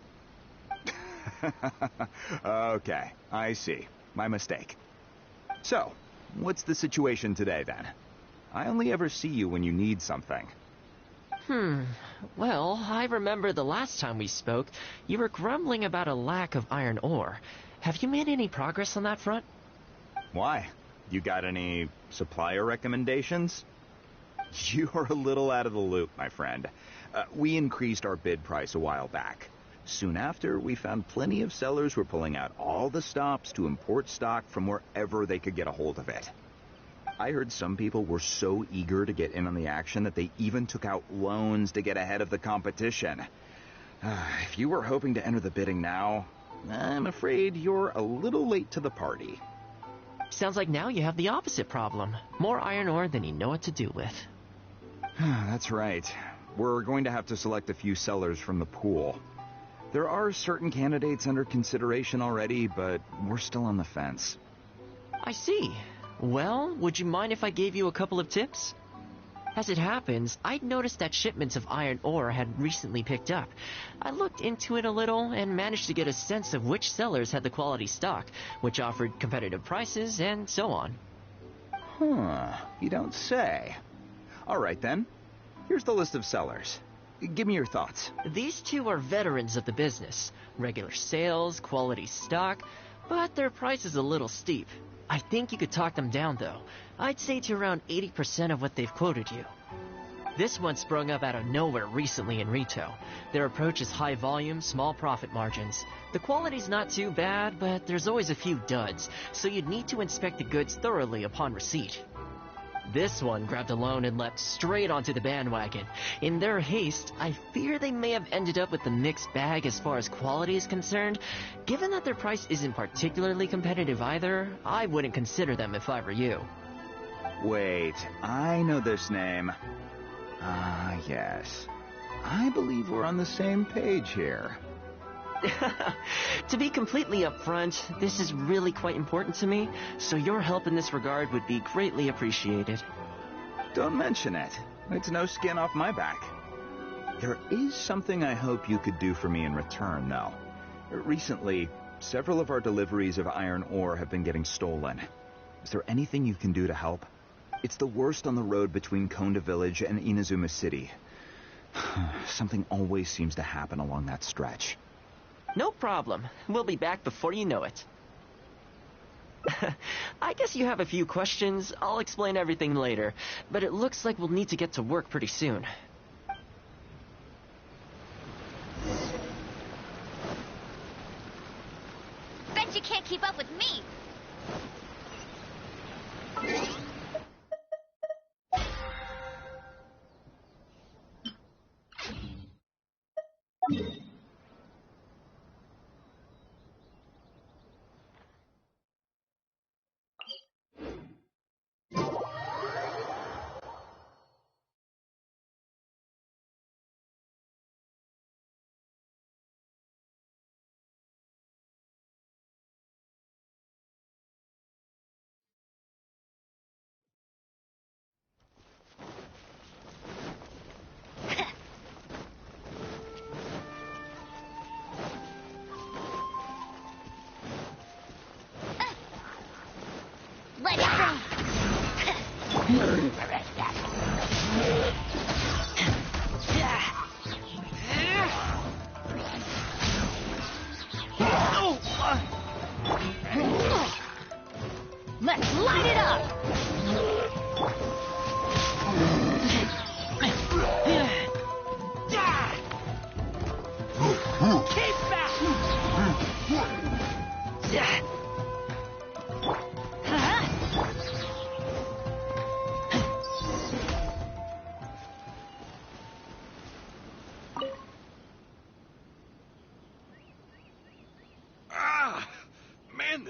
Okay, I see. My mistake. So, what's the situation today, then? I only ever see you when you need something. Well, I remember the last time we spoke, you were grumbling about a lack of iron ore. Have you made any progress on that front? Why? You got any supplier recommendations? You're a little out of the loop, my friend. We increased our bid price a while back. Soon after, we found plenty of sellers were pulling out all the stops to import stock from wherever they could get a hold of it. I heard some people were so eager to get in on the action that they even took out loans to get ahead of the competition. If you were hoping to enter the bidding now, I'm afraid you're a little late to the party. Sounds like now you have the opposite problem. More iron ore than you know what to do with. That's right. We're going to have to select a few sellers from the pool. There are certain candidates under consideration already, but we're still on the fence. I see. Well, would you mind if I gave you a couple of tips? As it happens, I'd noticed that shipments of iron ore had recently picked up. I looked into it a little and managed to get a sense of which sellers had the quality stock, which offered competitive prices, and so on. You don't say. All right, then. Here's the list of sellers. Give me your thoughts. These two are veterans of the business. Regular sales, quality stock, but their price is a little steep. I think you could talk them down, though. I'd say to around 80% of what they've quoted you. This one sprung up out of nowhere recently in Hito. Their approach is high volume, small profit margins. The quality's not too bad, but there's always a few duds, so you'd need to inspect the goods thoroughly upon receipt. This one grabbed a loan and leapt straight onto the bandwagon. In their haste, I fear they may have ended up with the mixed bag as far as quality is concerned. Given that their price isn't particularly competitive either, I wouldn't consider them if I were you. Wait, I know this name. Yes. I believe we're on the same page here. To be completely upfront, this is really quite important to me, so your help in this regard would be greatly appreciated. Don't mention it. It's no skin off my back. There is something I hope you could do for me in return, though. Recently, several of our deliveries of iron ore have been getting stolen. Is there anything you can do to help? It's the worst on the road between Konda Village and Inazuma City. Something always seems to happen along that stretch. No problem. We'll be back before you know it. I guess you have a few questions. I'll explain everything later, but it looks like we'll need to get to work pretty soon. Bet you can't keep up with me!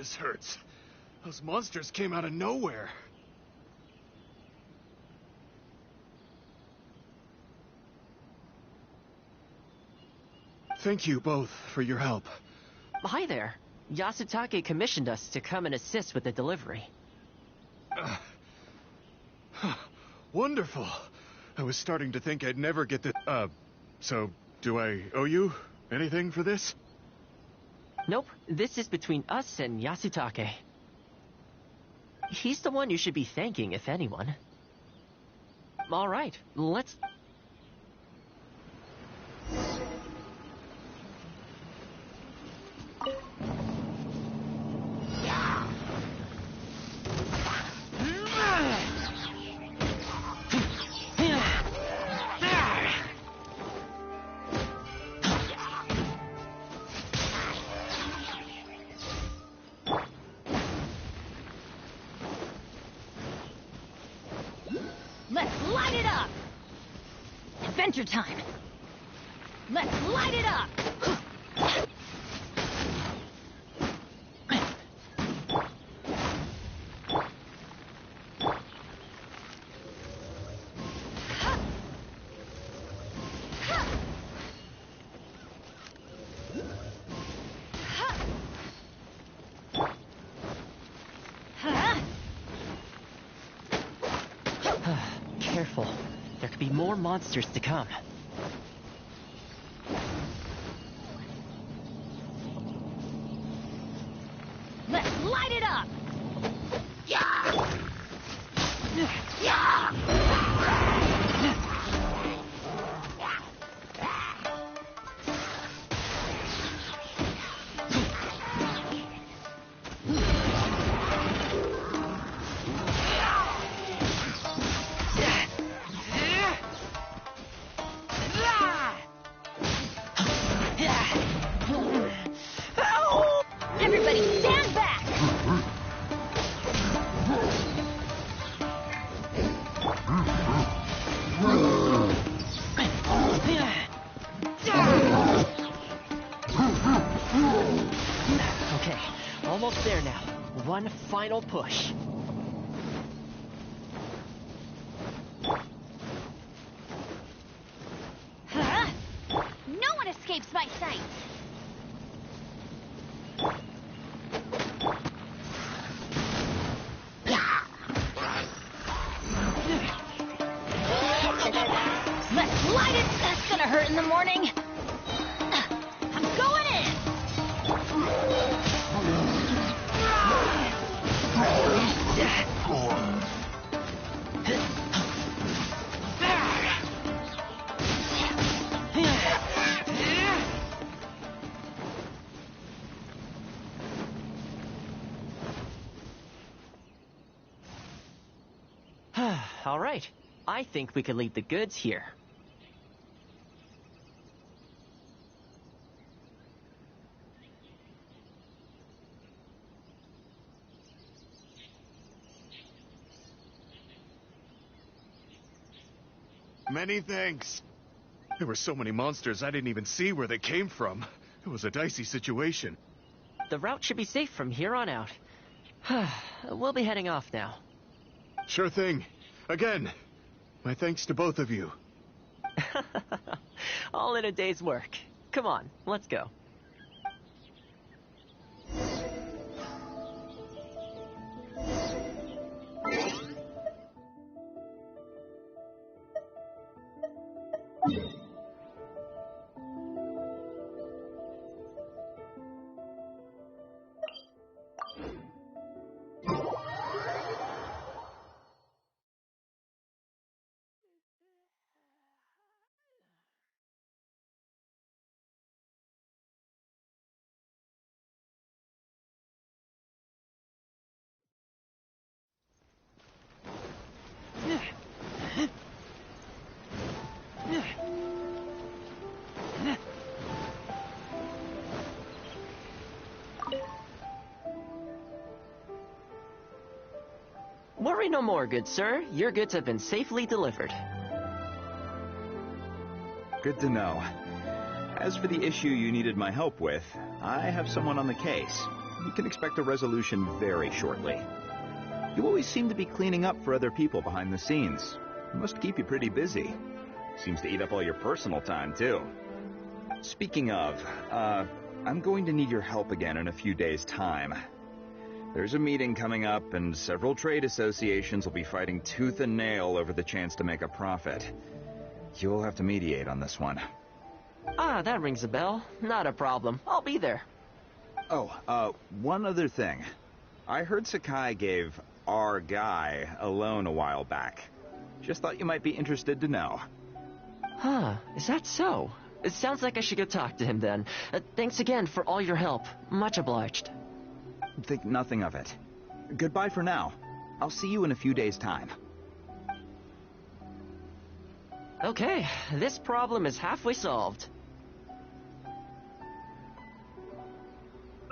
this hurts. Those monsters came out of nowhere. Thank you both for your help. Hi there. Yasutake commissioned us to come and assist with the delivery. Wonderful. I was starting to think I'd never get the... So, do I owe you anything for this? Nope. This is between us and Yasutake. He's the one you should be thanking, if anyone. Alright, let's... Let's light it up! Adventure time! Let's light it up! Careful. There could be more monsters to come. Let's light it up! Everybody stand back! Okay, almost there now. One final push. Huh? No one escapes my sight! Let's light it! That's gonna hurt in the morning! I'm going in! All right. I think we could leave the goods here. Many thanks. There were so many monsters I didn't even see where they came from. It was a dicey situation. The route should be safe from here on out. We'll be heading off now. Sure thing. Again, my thanks to both of you. All in a day's work. Come on, let's go. Worry no more, good sir. Your goods have been safely delivered. Good to know. As for the issue you needed my help with, I have someone on the case. You can expect a resolution very shortly. You always seem to be cleaning up for other people behind the scenes. It must keep you pretty busy. Seems to eat up all your personal time, too. Speaking of, I'm going to need your help again in a few days' time. There's a meeting coming up, and several trade associations will be fighting tooth and nail over the chance to make a profit. You'll have to mediate on this one. Ah, that rings a bell. Not a problem. I'll be there. Oh, one other thing. I heard Sakai gave our guy a loan a while back. Just thought you might be interested to know. Huh, is that so? It sounds like I should go talk to him then. Thanks again for all your help. Much obliged. Think nothing of it. Goodbye for now. I'll see you in a few days' time. Okay, this problem is halfway solved.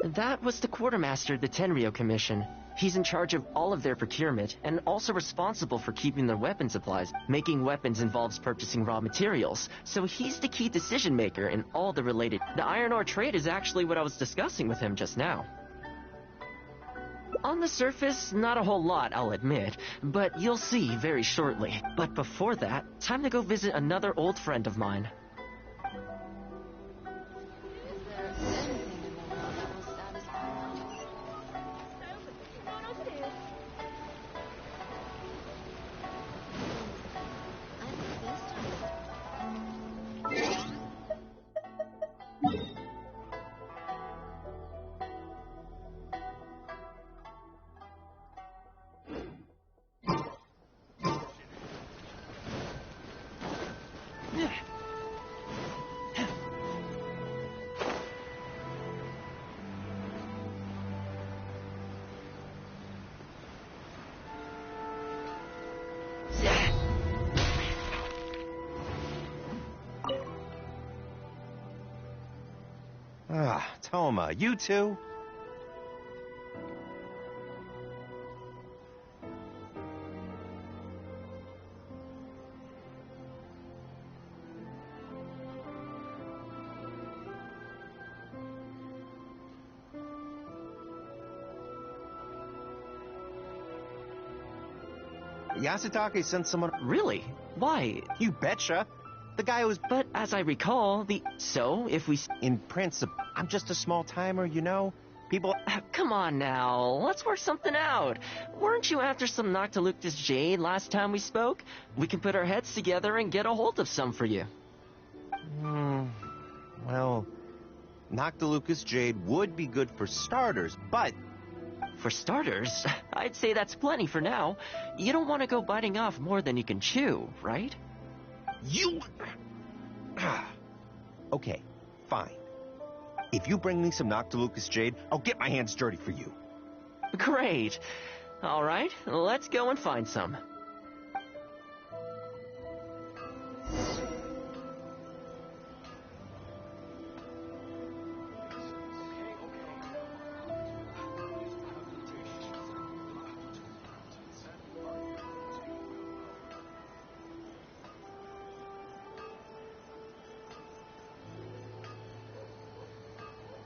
That was the quartermaster of the Tenryo Commission. He's in charge of all of their procurement, and also responsible for keeping their weapon supplies. Making weapons involves purchasing raw materials, so he's the key decision maker in all the related... The iron ore trade is actually what I was discussing with him just now. On the surface, not a whole lot, I'll admit, but you'll see very shortly. But before that, time to go visit another old friend of mine. Ah, Toma, you too? Yasutake sent someone... Really? Why? You betcha. The guy was... But as I recall, So, if we... In principle, I'm just a small-timer, you know? People... Come on now, let's work something out. Weren't you after some Noctilucous Jade last time we spoke? We can put our heads together and get a hold of some for you. Well, Noctilucous Jade would be good for starters, but... For starters, I'd say that's plenty for now. You don't want to go biting off more than you can chew, right? You... Okay, fine. If you bring me some Noctilucous Jade, I'll get my hands dirty for you. Great. All right, let's go and find some.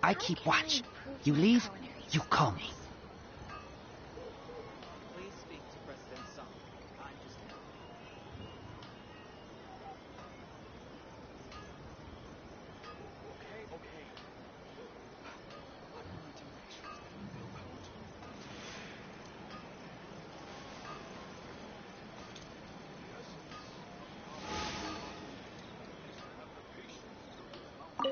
I keep watch. You leave, you call me. Please speak to President Song. I'm just... Okay.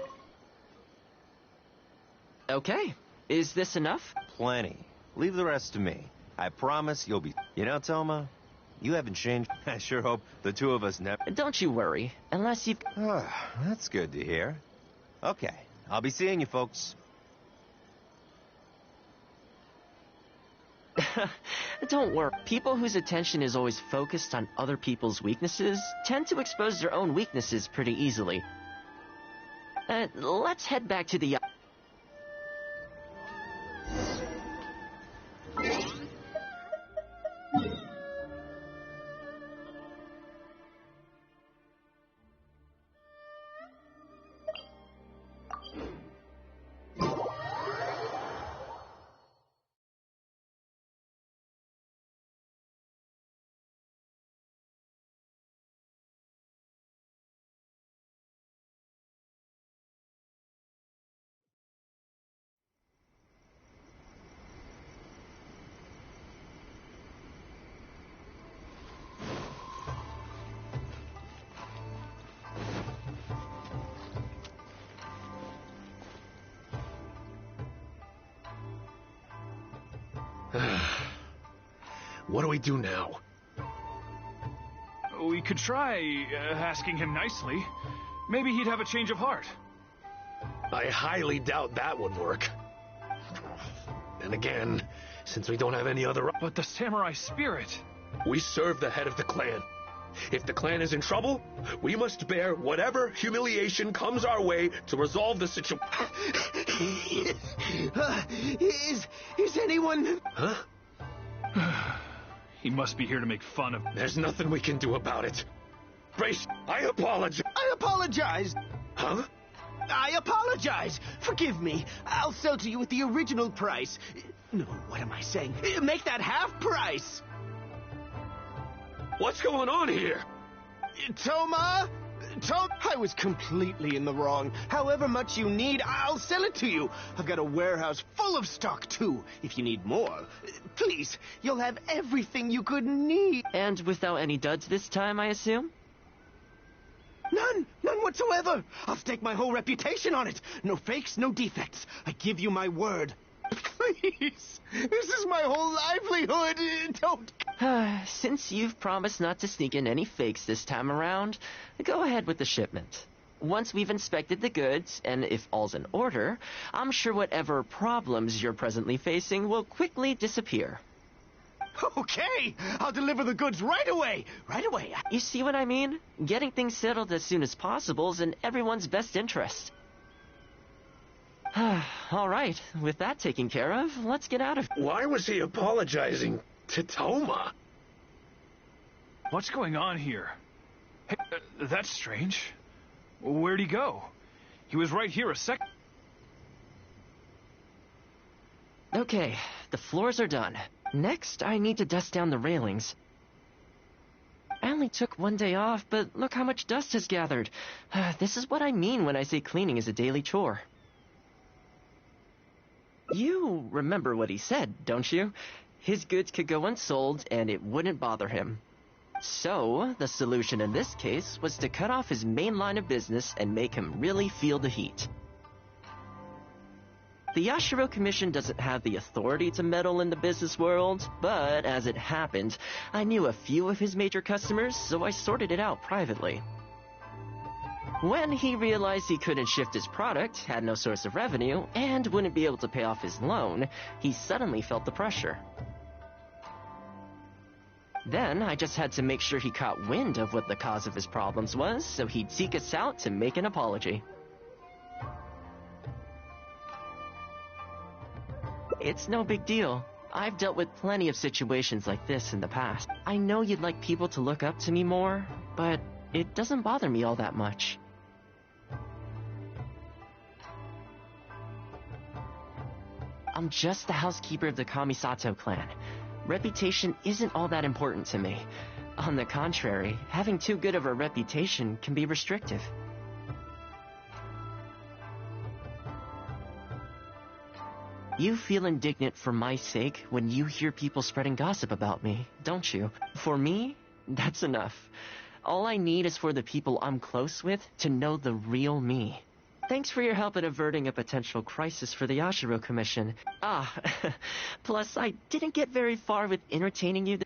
Okay, is this enough? Plenty. Leave the rest to me. I promise you'll be... You know, Toma, you haven't changed. I sure hope the two of us never... Don't you worry, unless you've... That's good to hear. Okay, I'll be seeing you folks. Don't worry. People whose attention is always focused on other people's weaknesses tend to expose their own weaknesses pretty easily. Let's head back to the... What do we do now? We could try asking him nicely. Maybe he'd have a change of heart. I highly doubt that would work. And again, since we don't have any other... But the samurai spirit... We serve the head of the clan. If the clan is in trouble, we must bear whatever humiliation comes our way to resolve the situation. Is anyone... Huh? He must be here to make fun of... There's nothing we can do about it. Brace, I apologize. I apologize. Huh? I apologize. Forgive me. I'll sell to you at the original price. No, what am I saying? Make that half price. What's going on here? Toma! I was completely in the wrong. However much you need, I'll sell it to you. I've got a warehouse full of stock, too. If you need more, please, you'll have everything you could need. And without any duds this time, I assume? None whatsoever. I'll stake my whole reputation on it. No fakes, no defects. I give you my word. Please, this is my whole livelihood. Don't... Since you've promised not to sneak in any fakes this time around, go ahead with the shipment. Once we've inspected the goods, and if all's in order, I'm sure whatever problems you're presently facing will quickly disappear. Okay, I'll deliver the goods right away. Right away. You see what I mean? Getting things settled as soon as possible is in everyone's best interest. All right, with that taken care of, let's get out of here. Why was he apologizing to Toma? What's going on here? Hey, that's strange. Where'd he go? He was right here a sec... Okay, the floors are done. Next, I need to dust down the railings. I only took one day off, but look how much dust has gathered. This is what I mean when I say cleaning is a daily chore. You remember what he said, don't you? His goods could go unsold, and it wouldn't bother him. So, the solution in this case was to cut off his main line of business and make him really feel the heat. The Yashiro Commission doesn't have the authority to meddle in the business world, but as it happened, I knew a few of his major customers, so I sorted it out privately. When he realized he couldn't shift his product, had no source of revenue, and wouldn't be able to pay off his loan, he suddenly felt the pressure. Then I just had to make sure he caught wind of what the cause of his problems was, so he'd seek us out to make an apology. It's no big deal. I've dealt with plenty of situations like this in the past. I know you'd like people to look up to me more, but it doesn't bother me all that much. I'm just the housekeeper of the Kamisato clan. Reputation isn't all that important to me. On the contrary, having too good of a reputation can be restrictive. You feel indignant for my sake when you hear people spreading gossip about me, don't you? For me, that's enough. All I need is for the people I'm close with to know the real me. Thanks for your help in averting a potential crisis for the Yashiro Commission. Plus I didn't get very far with entertaining you.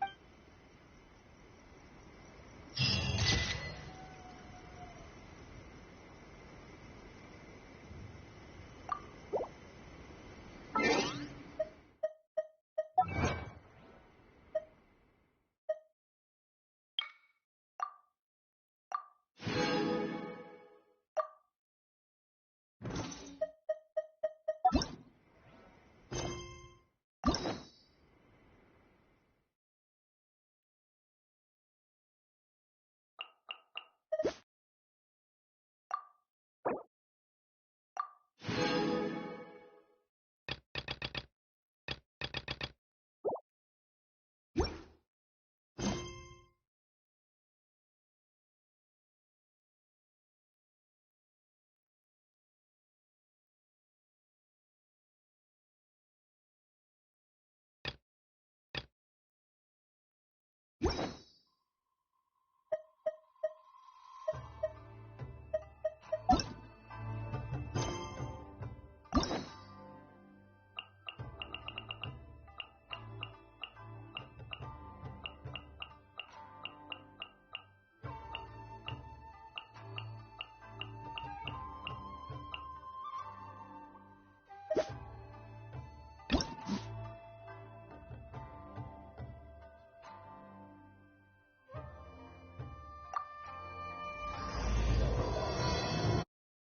You